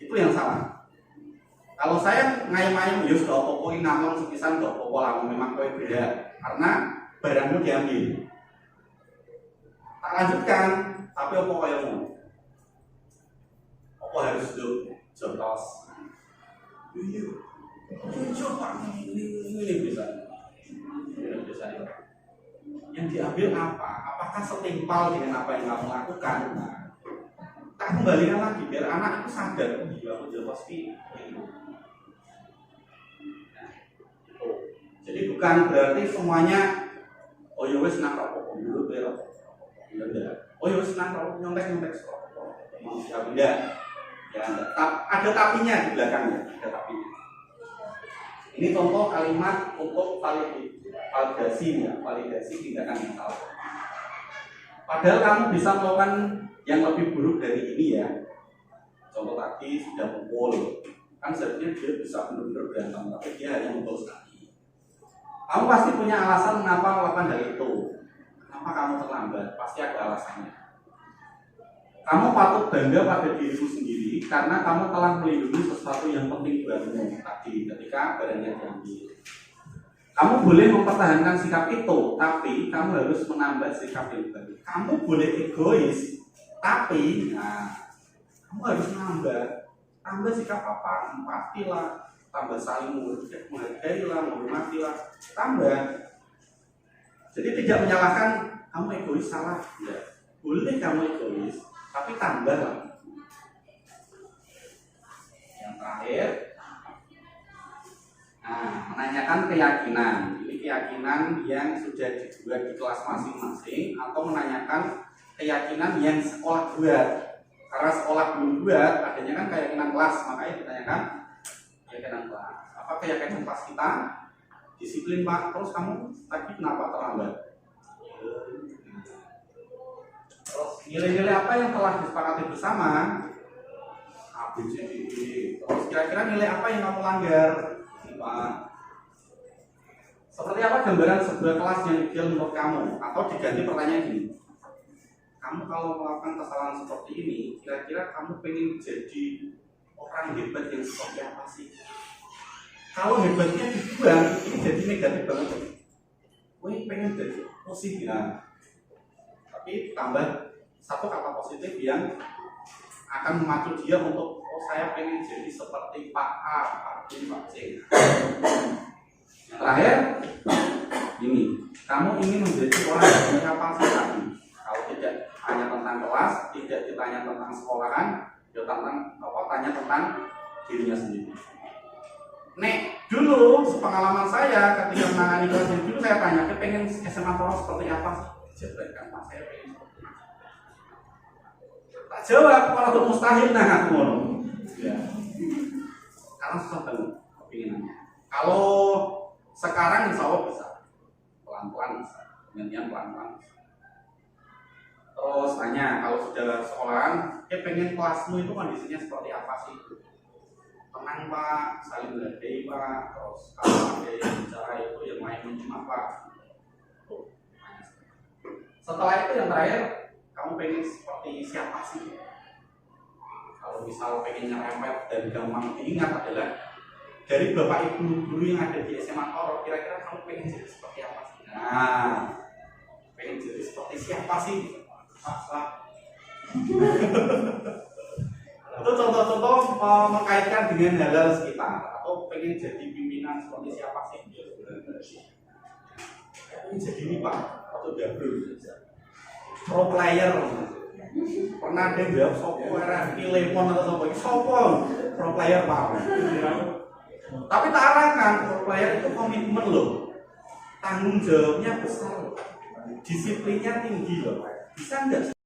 itu yang salah. Kalau saya ngayem-ngayem, ya sudah pokokin namang sepisan gak apa-apa lah, memang kowe berhak karena barangmu diambil. Tak lanjutkan, tapi apa kaya mau? Apa harus dulu jotos? Iya, jujur Pak, ini biasanya. Yang diambil apa? Apakah setimpal dengan apa yang kamu lakukan? Nah, tak kembalikan lagi biar anak itu sadar. Iya, aku juga pasti. Nah, jadi bukan berarti semuanya. Oh ya wes nak rokok dulu biar rokok. Oh ya wes nak rokok nyontek rokok. Ya tidak. Ya enggak. Ada tapinya di belakangnya. Ada tapinya. Ini contoh kalimat untuk validasi ya, validasi tindakan yang salah. Padahal kamu bisa melakukan yang lebih buruk dari ini ya. Contoh tadi sudah mukul, kan sebenarnya dia bisa benar-benar berantem, tapi dia hanya mukul sekali. Kamu pasti punya alasan mengapa melakukan hal itu. Kenapa kamu terlambat? Pasti ada alasannya. Kamu patut bangga pada dirimu sendiri karena kamu telah melindungi sesuatu yang penting buatmu tadi ketika barangnya diambil. Kamu boleh mempertahankan sikap itu, tapi kamu harus menambah sikap yang baru. Kamu boleh egois, tapi kamu harus tambah sikap apa, empati lah, tambah saling menghargai lah, menghormati lah, tambah. Jadi tidak menyalahkan kamu egois salah, ya. Boleh kamu egois, tapi tambah lah. Yang terakhir, menanyakan keyakinan. Ini keyakinan yang sudah dibuat di kelas masing-masing, atau menanyakan keyakinan yang sekolah buat. Karena sekolah belum buat, adanya kan keyakinan kelas, makanya ditanyakan keyakinan kelas. Apa keyakinan kelas kita? Disiplin Pak, terus kamu tadi kenapa terlambat? Terus nilai-nilai apa yang telah disepakati bersama? A, B, C, D, E. Terus kira-kira nilai apa yang kamu langgar? Pak. Seperti apa gambaran sebuah kelas yang ideal menurut kamu? Atau diganti pertanyaan gini, kamu kalau melakukan kesalahan seperti ini, kira-kira kamu pengen jadi orang hebat yang seperti apa sih? Kalau hebatnya dibuang, ini jadi negatif banget. Wih, pengen jadi positif ya. Tapi tambah satu kata positif yang akan memacu dia untuk, oh saya pengen jadi seperti Pak A, Pak B, Pak C. Yang terakhir, ini, kamu ingin menjadi orang yang punya apa sih tadi? Kalau tidak hanya tentang kelas, tidak ditanya tentang sekolahan, ya tanya tentang dirinya sendiri. Nek, dulu sepengalaman saya ketika menangani kelas yang dulu saya tanya, pengen SMA Toro seperti apa sih? Jabarkan Pak, saya pengen seperti apa? Tak jawab, kalau itu mustahil nah aku mau. Ya. Karena susah banget kepinginannya. Kalau sekarang insya Allah bisa, pelan-pelan bisa, gantian pelan-pelan bisa. Terus tanya, kalau sudah sekolahan, pengen kelasmu itu kondisinya seperti apa sih? Tenang Pak, saling menghargai Pak. Terus kalau ada yang bicara itu yang lain menyimak Pak. Setelah itu yang terakhir, kamu pengen seperti siapa sih? Kalau misal pengen nyerempet dan gampang diingat adalah dari bapak ibu guru yang ada di SMA Toro, kira-kira kamu pengen jadi seperti apa sih? Nah, pengen jadi seperti siapa sih? Itu contoh-contoh mengkaitkan dengan hal-hal sekitar, atau pengen jadi pimpinan seperti siapa sih? Pengen jadi ini Pak, atau double pro player. Pernah ada jawab sopo RFP Lemon atau sopo pro player Pak. Tapi tak arahkan, pro player itu komitmen loh, tanggung jawabnya besar loh, disiplinnya tinggi loh. Bisa nggak